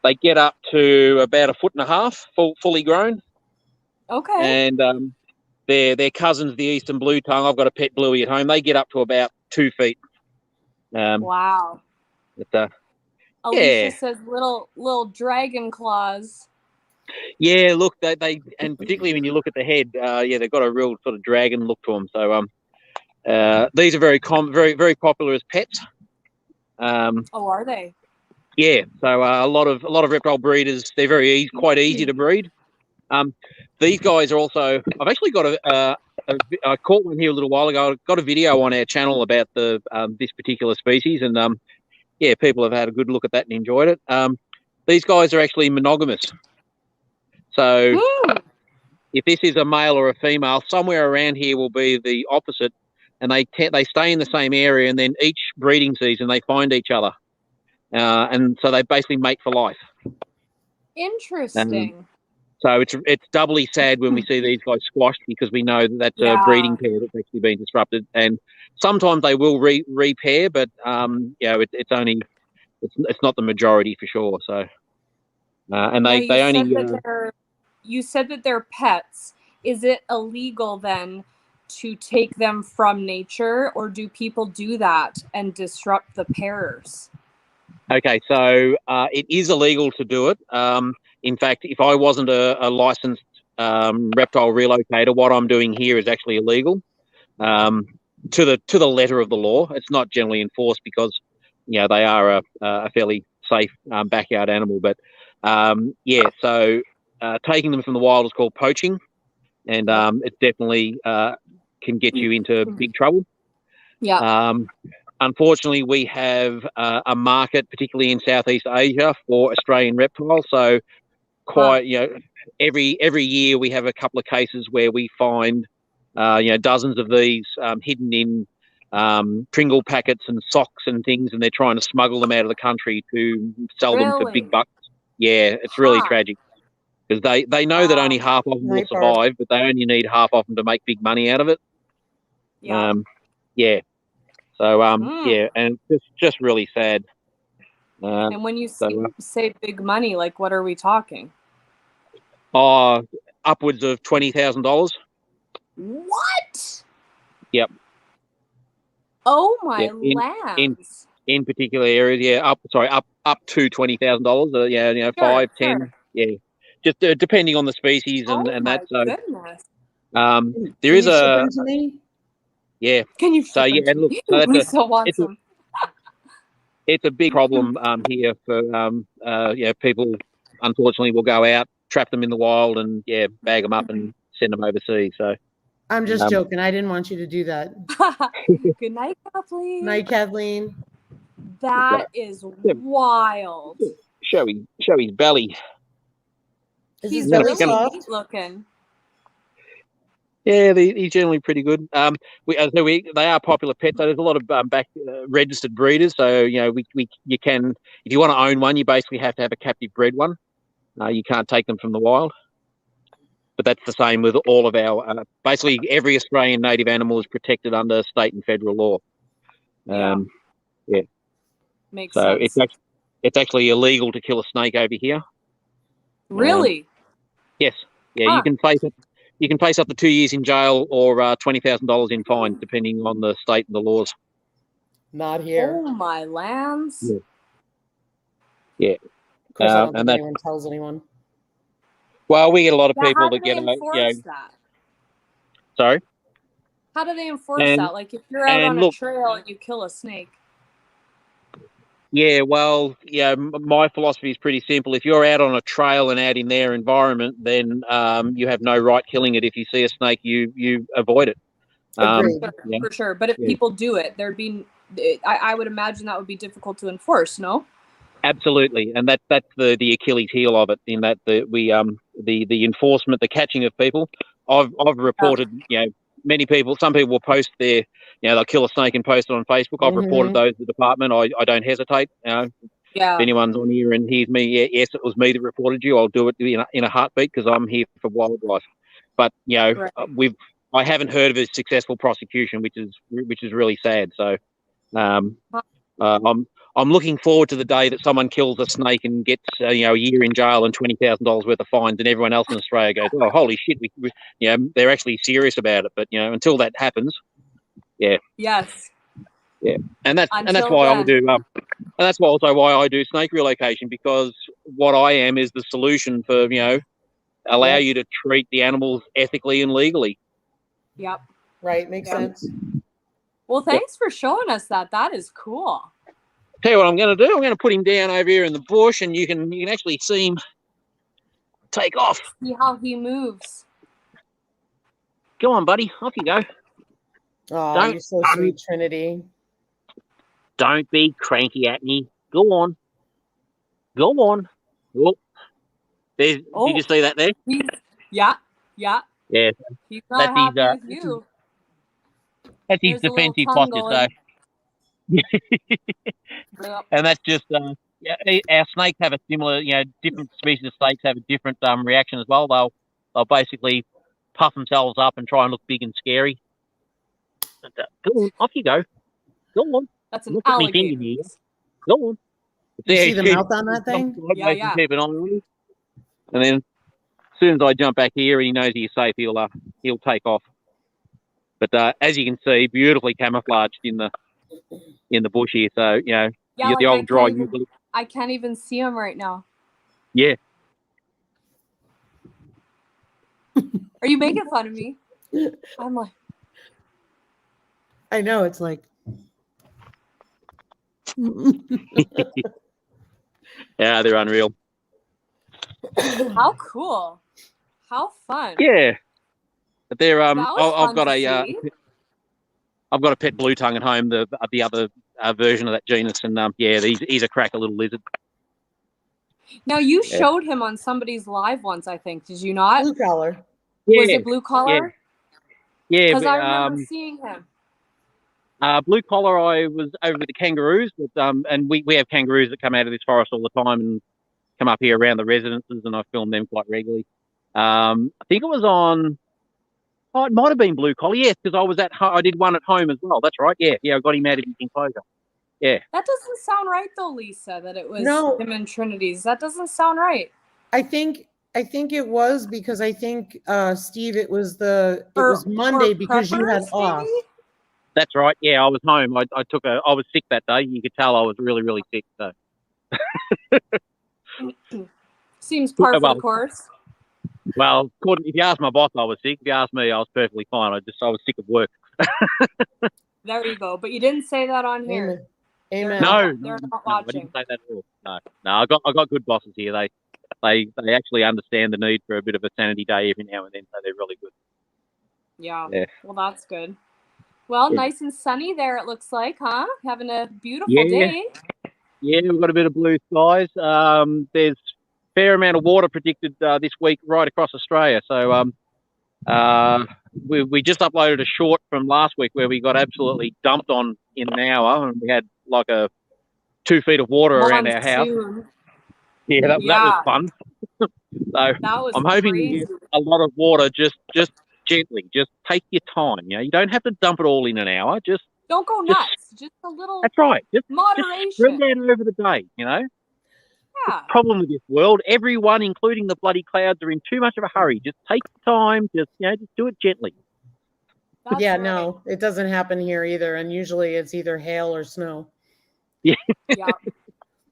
They get up to about 1.5 foot, fully grown. Okay. And their cousins, the eastern blue tongue. I've got a pet bluey at home. They get up to about 2 feet. Wow. But, Alicia says little dragon claws. Yeah, look, they and particularly when you look at the head, they've got a real sort of dragon look to them. So these are very very popular as pets. Are they? Yeah, so a lot of reptile breeders, they're quite easy to breed. These guys are also. I've actually got I caught one here a little while ago. I got a video on our channel about this particular species, and people have had a good look at that and enjoyed it. These guys are actually monogamous. So if this is a male or a female, somewhere around here will be the opposite, and they stay in the same area, and then each breeding season they find each other, and so they basically mate for life. Interesting. So it's doubly sad when we see these guys squashed because we know that's a breeding pair that's actually been disrupted, and sometimes they will repair, but it's not the majority for sure. So and they only. You said that they're pets. Is it illegal then to take them from nature, or do people do that and disrupt the pairs? Okay, so it is illegal to do it. In fact, if I wasn't a licensed reptile relocator, what I'm doing here is actually illegal to the letter of the law. It's not generally enforced because they are a fairly safe backyard animal. But so taking them from the wild is called poaching, and it definitely can get you into big trouble. Yeah. Unfortunately, we have a market, particularly in Southeast Asia, for Australian reptiles. So quite, every year we have a couple of cases where we find, dozens of these hidden in Pringle packets and socks and things, and they're trying to smuggle them out of the country to sell them for big bucks. Yeah, it's really tragic because they know that only half of them will survive, but they only need half of them to make big money out of it. Yeah. So and it's just really sad. And when you say big money, like what are we talking? Upwards of $20,000. What? Yep. Oh my lambs! In particular areas, up to $20,000. 5, 10, just depending on the species and that. So, goodness. There is a. To me? Yeah. Can you? So yeah, look, so Lisa wants them. It's a big problem here for people. Unfortunately, will go out, trap them in the wild, and bag them up and send them overseas. So I'm just joking. I didn't want you to do that. Good night, Kathleen. Night, Kathleen. That is wild. Show his belly. He's really neat looking. Yeah, he's generally pretty good. They are popular pets. So there's a lot of registered breeders. So you can, if you want to own one, you basically have to have a captive bred one. You can't take them from the wild. But that's the same with all of our. Basically, every Australian native animal is protected under state and federal law. Makes sense. So it's actually illegal to kill a snake over here. Really? Yes. Yeah, you can face it. You can face up to 2 years in jail or $20,000 in fine, depending on the state and the laws. Not here. Oh my lambs! Yeah. Of course, I don't think anyone tells anyone. Well, we get a lot of people that get. That? Sorry. How do they enforce that? Like, if you're out on a trail and you kill a snake. Yeah, well, my philosophy is pretty simple. If you're out on a trail and out in their environment, then you have no right killing it. If you see a snake, you avoid it. For sure. But if people do it, I would imagine that would be difficult to enforce, no? Absolutely, and that's the Achilles heel of it. In that the enforcement, the catching of people. I've reported, many people. Some people will post their, they'll kill a snake and post it on Facebook. I've reported those to the department. I don't hesitate. If anyone's on here and hears me, yes, it was me that reported you. I'll do it in a heartbeat because I'm here for wildlife. But I haven't heard of a successful prosecution, which is really sad. So, I'm looking forward to the day that someone kills a snake and gets a year in jail and $20,000 worth of fines, and everyone else in Australia goes, "Oh, holy shit!" They're actually serious about it. But until that happens, yes, and that's why I do. And that's also why I do snake relocation, because what I am is the solution for allow you to treat the animals ethically and legally. Yep. Right. Makes sense. Well, thanks for showing us that. That is cool. Tell you what I'm going to do. I'm going to put him down over here in the bush, and you can actually see him take off. See how he moves. Go on, buddy. Off you go. Oh, you're so sweet, Trinity. Don't be cranky at me. Go on. Go on. Oh, did you see that there? Yeah. Yeah. He's not happy with you. That's his defensive posture, so. And that's just our snakes have a similar, different species of snakes have a different reaction as well. They'll basically puff themselves up and try and look big and scary. But, go on, off you go. Go on. That's an alligator. Go on. You see the mouth on that thing? Yeah. Keep an eye on him. And then as soon as I jump back here and he knows he's safe, he'll take off. But as you can see, beautifully camouflaged in the bush here. So, the old dry. I can't even see him right now. Yeah. Are you making fun of me? I'm like. I know, it's like. Yeah, they're unreal. How cool. How fun. Yeah. But they're I've got a pet blue tongue at home, the other version of that genus, and he's a cracker little lizard. Now, you showed him on somebody's live once, I think. Did you not? Blue collar. Was it blue collar? Yeah. Because I remember seeing him. Blue collar, I was over with the kangaroos, but, and we have kangaroos that come out of this forest all the time and come up here around the residences, and I film them quite regularly. I think it was on. Oh, it might have been blue collar, yes, because I was I did one at home as well. That's right. Yeah, I got him out of his enclosure. Yeah. That doesn't sound right though, Lisa, that it was him and Trinity's. That doesn't sound right. I think it was because I think Steve, it was Monday because you had off. Maybe? That's right. Yeah, I was home. I was sick that day. You could tell I was really, really sick. So seems par for the course. Well, if you ask my boss, I was sick. If you ask me, I was perfectly fine. I was sick of work. There you go. But you didn't say that on here. Amen. They're not watching. I didn't say that at all. No. I got good bosses here. They actually understand the need for a bit of a sanity day every now and then, so they're really good. Yeah. Well, that's good. Well, nice and sunny there, it looks like, huh? Having a beautiful day. Yeah, we've got a bit of blue skies. There's a fair amount of water predicted this week right across Australia. So we just uploaded a short from last week where we got absolutely dumped on in an hour, and we had like 2 feet of water around our house. Yeah, that was fun. So I'm hoping you get a lot of water just gently. Just take your time. You don't have to dump it all in an hour. Just don't go nuts. Just a little. That's right. Just moderation. Just spread that over the day. Yeah. The problem with this world, everyone, including the bloody clouds, are in too much of a hurry. Just take your time. Just do it gently. That's right. No, it doesn't happen here either. And usually it's either hail or snow. Yeah. Yeah,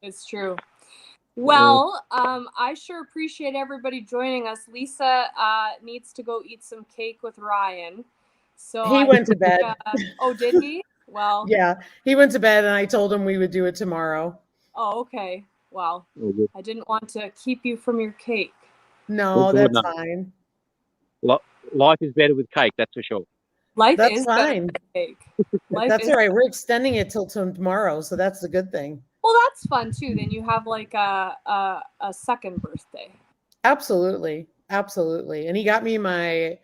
it's true. Well, I sure appreciate everybody joining us. Lisa needs to go eat some cake with Ryan. So he went to bed. Oh, did he? Well, yeah, he went to bed, and I told him we would do it tomorrow. Oh, okay. Well, I didn't want to keep you from your cake. No, that's fine. Life is better with cake, that's for sure. Life that's is fine. better with cake. That's all right. We're extending it till tomorrow, so that's a good thing. Well, that's fun too. Then you have like a second birthday. Absolutely. And he got me my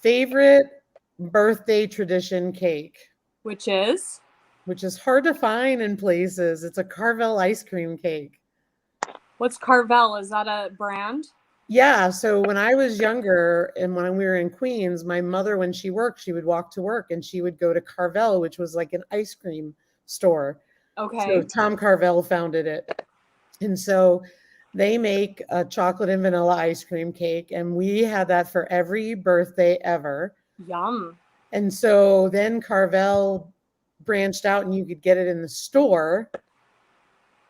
favorite birthday tradition cake, which is hard to find in places. It's a Carvel ice cream cake. What's Carvel? Is that a brand? Yeah. So when I was younger and when we were in Queens, my mother, when she worked, she would walk to work and she would go to Carvel, which was like an ice cream store. Okay. So Tom Carvel founded it. And so they make a chocolate and vanilla ice cream cake. And we had that for every birthday ever. Yum. And so then Carvel branched out and you could get it in the store,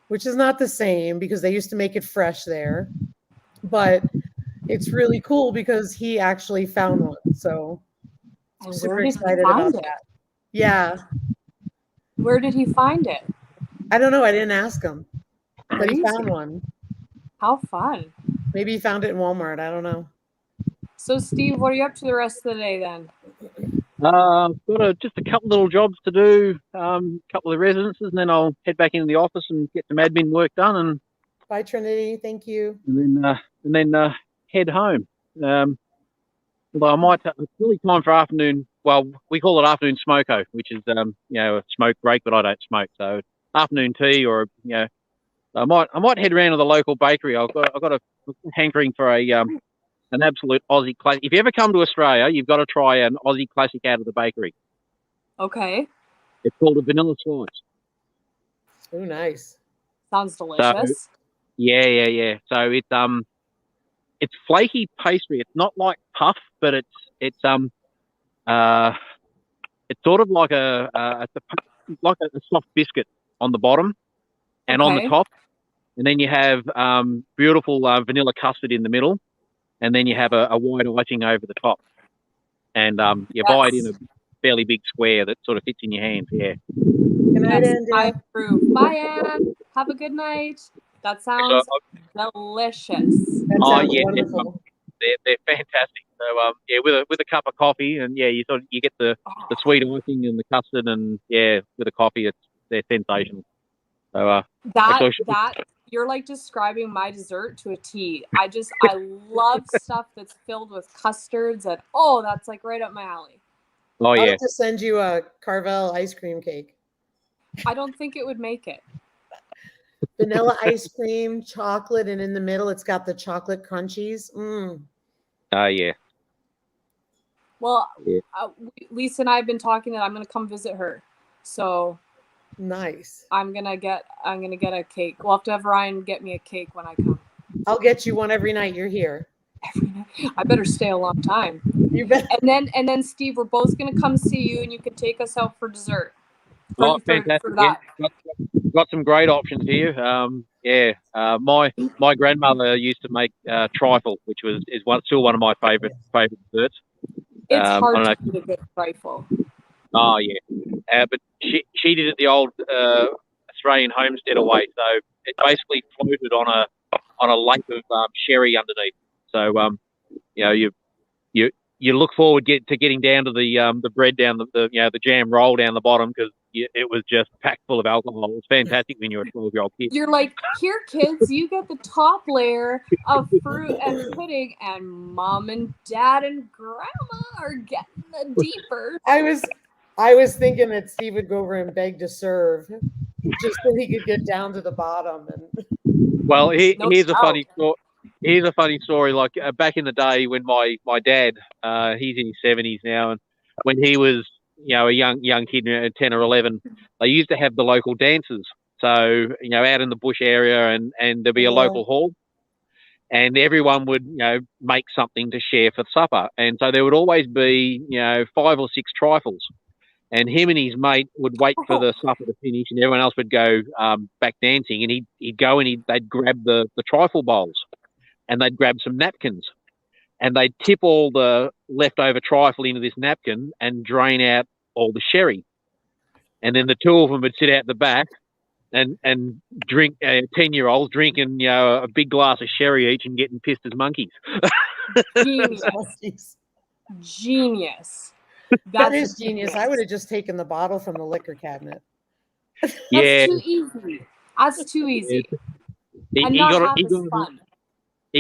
which is not the same because they used to make it fresh there. But it's really cool because he actually found one. So I'm super excited about that. Yeah. Where did he find it? I don't know. I didn't ask him, but he found one. How fun. Maybe he found it in Walmart. I don't know. So, Steve, what are you up to the rest of the day then? Got just a couple little jobs to do, couple of residences, and then I'll head back into the office and get some admin work done. And bye, Trinity. Thank you. And then head home. Although I might. It's really time for afternoon. Well, we call it afternoon smoko, which is a smoke break, but I don't smoke, so afternoon tea or I might head around to the local bakery. I've got a hankering for an absolute Aussie classic. If you ever come to Australia, you've got to try an Aussie classic out of the bakery. Okay. It's called a vanilla slice. Oh, nice. Sounds delicious. So, yeah. So it's flaky pastry. It's not like puff, but it's sort of like a soft biscuit on the bottom and on the top, and then you have beautiful vanilla custard in the middle, and then you have a white icing over the top, and you buy it in a fairly big square that sort of fits in your hands. Yeah. Good night, Andy. I approve. Bye, Anne. Have a good night. That sounds delicious. That sounds wonderful. They're fantastic. So with a cup of coffee, and you get the sweet icing and the custard, and with a coffee, they're sensational. So that you're like describing my dessert to a T. I love stuff that's filled with custards, and that's like right up my alley. Oh I'll yeah. have to send you a Carvel ice cream cake. I don't think it would make it. Vanilla ice cream, chocolate, and in the middle it's got the chocolate crunchies. Yeah. Well, Lisa and I have been talking that I'm going to come visit her. So nice. I'm gonna get a cake. We'll have to have Ryan get me a cake when I come. I'll get you one every night you're here. Every night. I better stay a long time. You bet. And then Steve, we're both gonna come see you, and you can take us out for dessert. Fantastic. For that. Got some great options here. My grandmother used to make trifle, which is still one of my favorite desserts. It's hard to eat a good trifle. Oh yeah, but she did it the old Australian homestead way. So it basically floated on a lake of sherry underneath. So you look forward to getting down to the bread down the jam roll down the bottom, because it was just packed full of alcohol. It was fantastic when you were a 12-year-old kid. You're like, here, kids, you get the top layer of fruit and pudding, and mom and dad and grandma are getting the deeper. I was thinking that Steve would go over and beg to serve, just so he could get down to the bottom. Well, here's a funny story. Here's a funny story. Like back in the day when my dad, he's in his 70s now, and when he was a young kid, 10 or 11, they used to have the local dances. So out in the bush area, and there'd be a local hall, and everyone would make something to share for supper, and so there would always be 5 or 6 trifles. And him and his mate would wait for the supper to finish, and everyone else would go back dancing. And he'd go and they'd grab the trifle bowls, and they'd grab some napkins, and they'd tip all the leftover trifle into this napkin and drain out all the sherry. And then the two of them would sit out the back and drink, 10-year-olds drinking a big glass of sherry each and getting pissed as monkeys. Genius. That is genius. I would have just taken the bottle from the liquor cabinet. That's too easy. That's too easy. He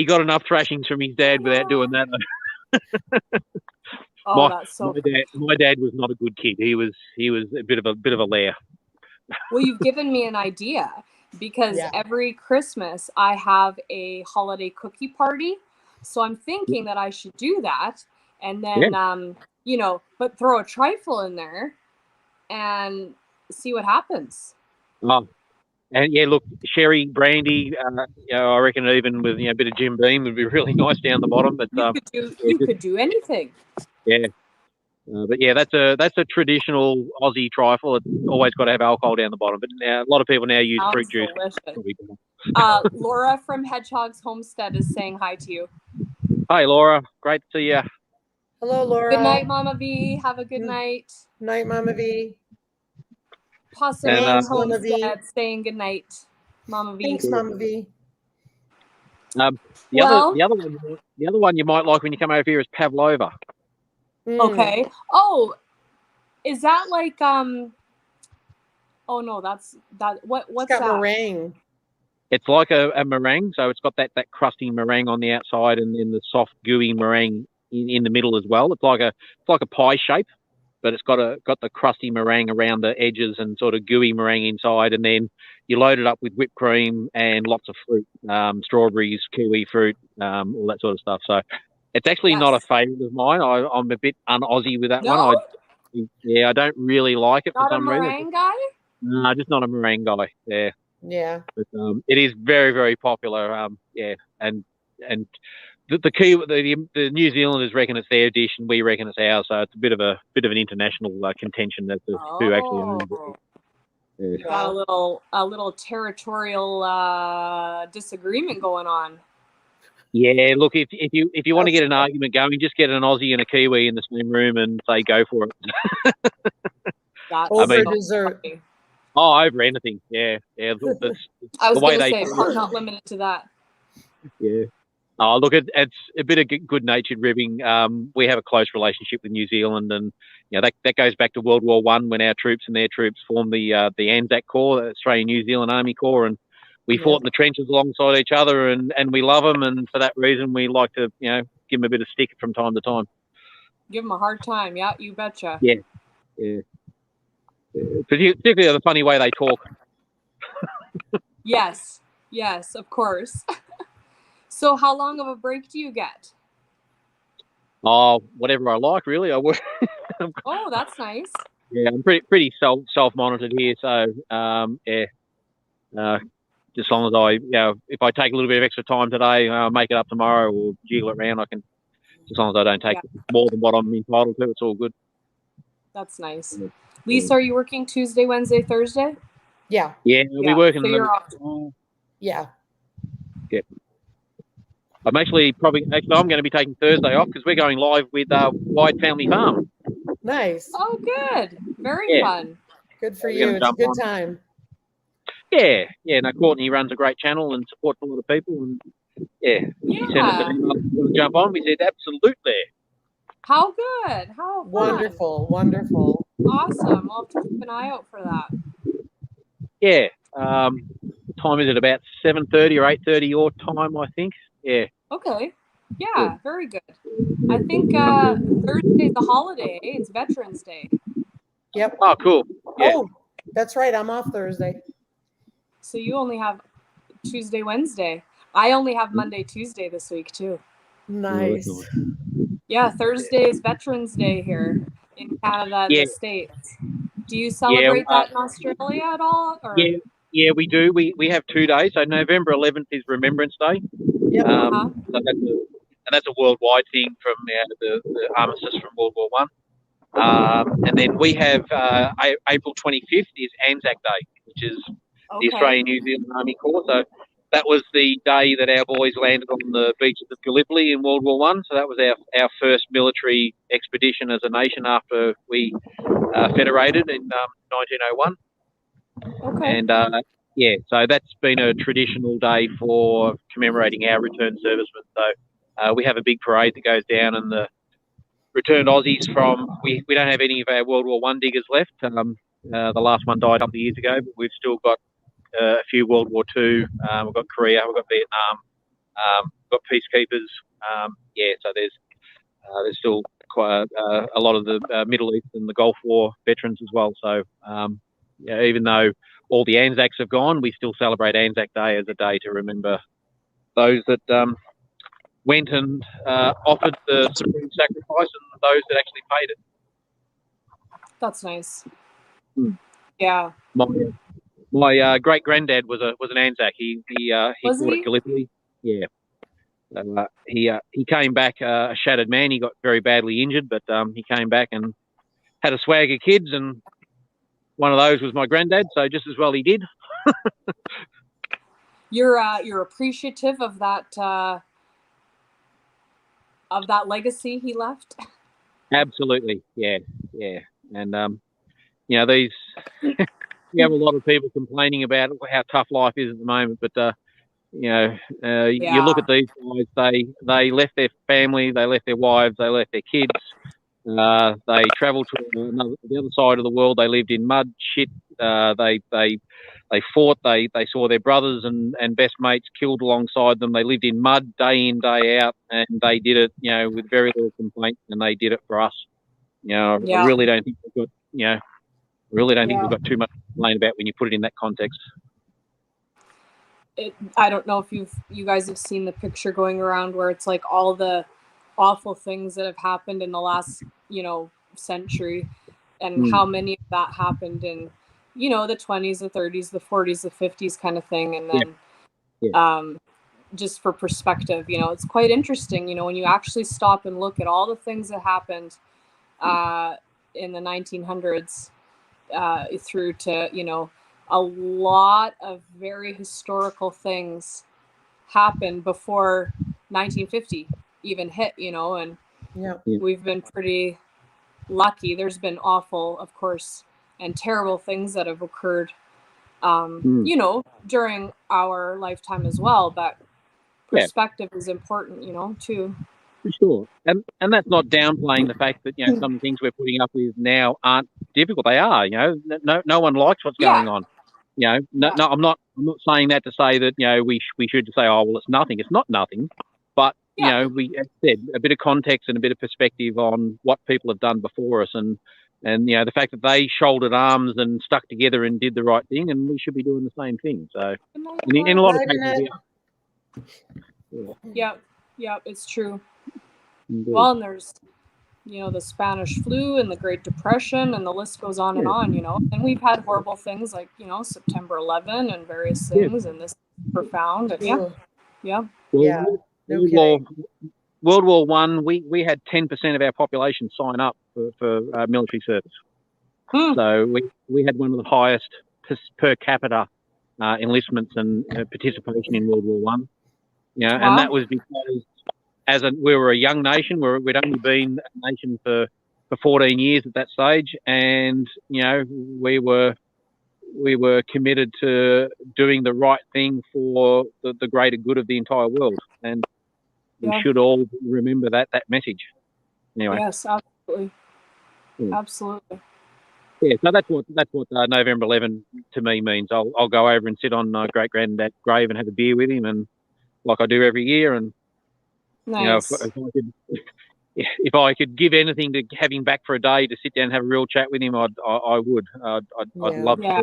got enough thrashings from his dad without doing that. That's so my dad was not a good kid. He was a bit of a lair. Well, you've given me an idea, because every Christmas I have a holiday cookie party. So I'm thinking that I should do that, and then but throw a trifle in there and see what happens. Oh, and look, sherry, brandy, I reckon even with a bit of Jim Beam would be really nice down the bottom. But you could do anything. Yeah, but that's a traditional Aussie trifle. It's always got to have alcohol down the bottom. But now a lot of people now use fruit juice. Laura from Hedgehog's Homestead is saying hi to you. Hi, Laura. Great to see you. Hello, Laura. Good night, Mama V. Have a good night. Night, Mama V. Possum and Homestead saying good night, Mama V. Thanks, Mama V. The other one you might like when you come over here is Pavlova. Okay. Oh, is that like oh no, that's that. What's it's got that? Meringue. It's like a meringue, so it's got that crusty meringue on the outside, and then the soft gooey meringue in the middle as well. It's like a pie shape, but it's got the crusty meringue around the edges and sort of gooey meringue inside, and then you load it up with whipped cream and lots of fruit, strawberries, kiwi fruit, all that sort of stuff. So it's actually not a favourite of mine. I'm a bit un-Aussie with that one. I don't really like it for some reason. Not a meringue guy? No, just not a meringue guy. Yeah. Yeah. But it is very, very popular. And the New Zealanders reckon it's their dish, and we reckon it's ours. So it's a bit of an international contention as to who actually owns it. Yeah. Got a little territorial disagreement going on. Yeah, look, if you want to get an argument going, just get an Aussie and a Kiwi in the same room and say go for it. Over dessert. Oh, over anything. Yeah. I was going to say, not limited to that. Yeah. Oh, look, it's a bit of good-natured ribbing. We have a close relationship with New Zealand, and that goes back to World War I when our troops and their troops formed the Anzac Corps, the Australian New Zealand Army Corps, and we fought in the trenches alongside each other, and we love them, and for that reason, we like to, you know, give them a bit of stick from time to time. Give them a hard time, yeah, you betcha. Yeah. Particularly the funny way they talk. Yes, of course. So how long of a break do you get? Oh, whatever I like, really. I work. Oh, that's nice. Yeah, I'm pretty self-monitored here, so just as long as I, you know, if I take a little bit of extra time today, I'll make it up tomorrow or jiggle it around. I can, as long as I don't take more than what I'm entitled to, it's all good. That's nice. Lisa, are you working Tuesday, Wednesday, Thursday? Yeah. Yeah, we'll be working. So you're off. Yeah. Yeah. I'm actually I'm going to be taking Thursday off because we're going live with Wide Family Farm. Nice. Oh, good. Very fun. Good for you. It's a good time. Yeah. Now Courtney runs a great channel and supports a lot of people, and she sent us an email to jump on. We said absolutely. How good. How fun. Wonderful. Awesome. I'll have to keep an eye out for that. Yeah. Time is it about 7:30 or 8:30 your time, I think. Yeah. Okay. Yeah, very good. I think Thursday's a holiday. It's Veterans Day. Yep. Oh, cool. Yeah. Oh, that's right. I'm off Thursday. So you only have Tuesday, Wednesday. I only have Monday, Tuesday this week too. Nice. Yeah, Thursday is Veterans Day here in Canada and the States. Do you celebrate that in Australia at all? Or? Yeah, we do. We have 2 days. So November 11th is Remembrance Day. Yep. So that's a worldwide thing from the armistice from World War One. And then we have April 25th is Anzac Day, which is the Australian New Zealand Army Corps. So that was the day that our boys landed on the beaches of Gallipoli in World War One. So that was our first military expedition as a nation after we federated in 1901. Okay. And so that's been a traditional day for commemorating our returned servicemen. So we have a big parade that goes down, and the returned Aussies from we don't have any of our World War One diggers left. The last one died a couple of years ago, but we've still got a few World War Two. We've got Korea, we've got Vietnam, we've got peacekeepers. So there's still quite a lot of the Middle East and the Gulf War veterans as well. So even though all the Anzacs have gone, we still celebrate Anzac Day as a day to remember those that went and offered the supreme sacrifice and those that actually paid it. That's nice. Yeah. My great granddad was an Anzac. He fought at Gallipoli. Yeah. He came back a shattered man. He got very badly injured, but he came back and had a swag of kids, and one of those was my granddad. So just as well he did. You're appreciative of that legacy he left. Absolutely, yeah. And these you have a lot of people complaining about how tough life is at the moment, but you look at these guys. They left their family, they left their wives, they left their kids. They travelled to the other side of the world. They lived in mud, shit. They fought. They saw their brothers and best mates killed alongside them. They lived in mud day in, day out, and they did it, with very little complaint, and they did it for us. I really don't think we've got too much to complain about when you put it in that context. I don't know if you guys have seen the picture going around where it's like all the awful things that have happened in the last, century, and how many of that happened in, the 20s, the 30s, the 40s, the 50s kind of thing. And then just for perspective, it's quite interesting, when you actually stop and look at all the things that happened in the 1900s through to, a lot of very historical things happened before 1950 even hit, and we've been pretty lucky. There's been awful, of course, and terrible things that have occurred, during our lifetime as well. But perspective is important, too. For sure. And that's not downplaying the fact that, some of the things we're putting up with now aren't difficult. They are, no one likes what's going on. No, I'm I'm not saying that to say that we should say, oh well, it's nothing. It's not nothing, but we, as I said, a bit of context and a bit of perspective on what people have done before us, and the fact that they shouldered arms and stuck together and did the right thing, and we should be doing the same thing. So, in a lot of cases, yeah, it's true. Indeed. Well, and there's the Spanish flu and the Great Depression, and the list goes on and on, and we've had horrible things like, September 11 and various things, and this is profound. And World War I, we had 10% of our population sign up for military service. So we had one of the highest per capita enlistments and participation in World War I. And that was because we were a young nation. We'd only been a nation for 14 years at that stage, and we were committed to doing the right thing for the greater good of the entire world, and we should all remember that message. Anyway. Yes, absolutely, absolutely. Yeah, so that's what November 11 to me means. I'll go over and sit on great granddad's grave and have a beer with him, and like I do every year, and. Nice. If I could give anything to have him back for a day to sit down and have a real chat with him, I would. I'd love to.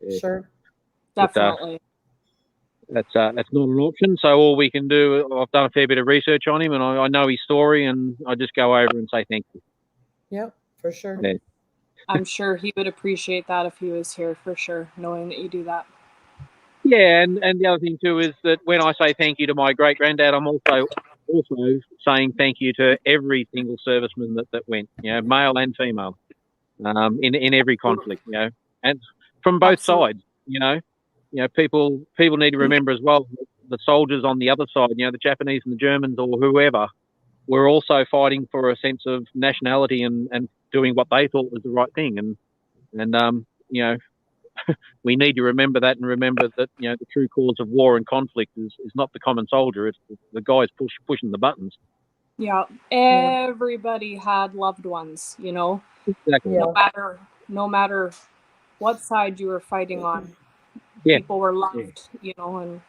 Yeah. Sure. Definitely. But, that's not an option. So all we can do, I've done a fair bit of research on him, and I know his story, and I just go over and say thank you. Yep, for sure. Yeah. I'm sure he would appreciate that if he was here, for sure, knowing that you do that. Yeah, and the other thing too is that when I say thank you to my great granddad, I'm also saying thank you to every single serviceman that went, male and female, in every conflict, and from both sides, people need to remember as well, the soldiers on the other side, the Japanese and the Germans or whoever, were also fighting for a sense of nationality and doing what they thought was the right thing, and we need to remember that, and remember that the true cause of war and conflict is not the common soldier; it's the guys pushing the buttons. Yeah, everybody had loved ones, Exactly. No matter what side you were fighting on, people were loved, and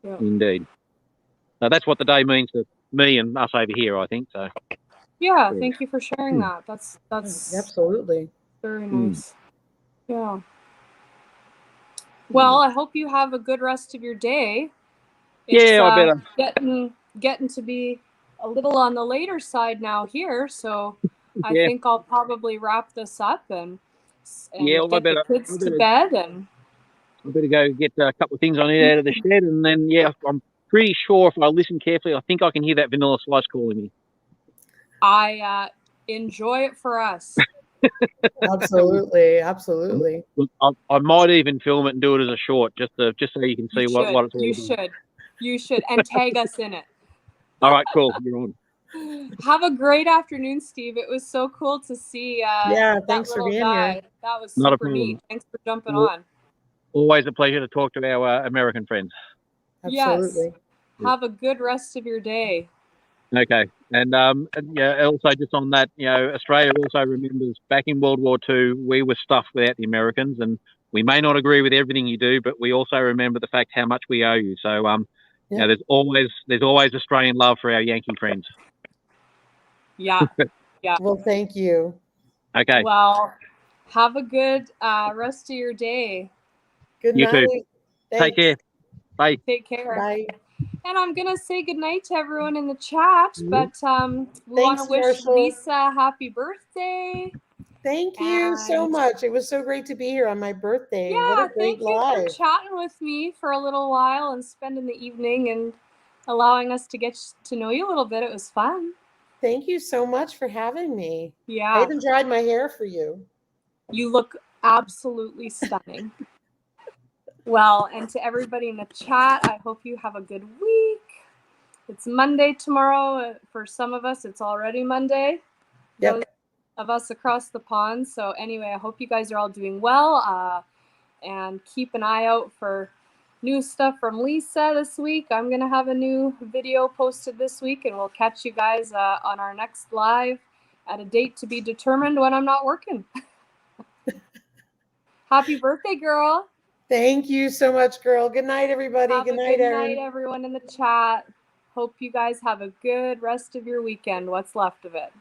Indeed. So that's what the day means to me and us over here, I think. So. Yeah, thank you for sharing that. That's absolutely very nice. Yeah. Well, I hope you have a good rest of your day. It's, I better. Getting to be a little on the later side now here, so I think I'll probably wrap this up and get the kids to bed. And I better go get a couple of things I need out of the shed, and then I'm pretty sure if I listen carefully, I think I can hear that Vanilla Slice calling me. I enjoy it for us. Absolutely. Look, I might even film it and do it as a short, just so you can see what it's all about. You should, and tag us in it. All right, cool. You're on. Have a great afternoon, Steve. It was so cool to see. Thanks for being here. That was super neat. Thanks for jumping on. Always a pleasure to talk to our American friends. Absolutely. Yes. Have a good rest of your day. Okay, and also just on that, Australia also remembers back in World War II, we were stuffed without the Americans, and we may not agree with everything you do, but we also remember the fact how much we owe you. So, there's always Australian love for our Yankee friends. Yeah. Well, thank you. Okay. Well, have a good rest of your day. Good night. You too. Take care. Bye. Take care. Bye. And I'm going to say goodnight to everyone in the chat, but we want to wish Lisa a happy birthday. Thank you so much. It was so great to be here on my birthday. Yeah, what a great live. Thank you for chatting with me for a little while and spending the evening and allowing us to get to know you a little bit. It was fun. Thank you so much for having me. Yeah. I even dried my hair for you. You look absolutely stunning. Well, and to everybody in the chat, I hope you have a good week. It's Monday tomorrow. For some of us, it's already Monday. Yep. Those of us across the pond. So anyway, I hope you guys are all doing well. And keep an eye out for new stuff from Lisa this week. I'm going to have a new video posted this week, and we'll catch you guys on our next live at a date to be determined when I'm not working. Happy birthday, girl. Thank you so much, girl. Good night, everybody. Have Good a night, good Erin. night, everyone in the chat. Hope you guys have a good rest of your weekend. What's left of it.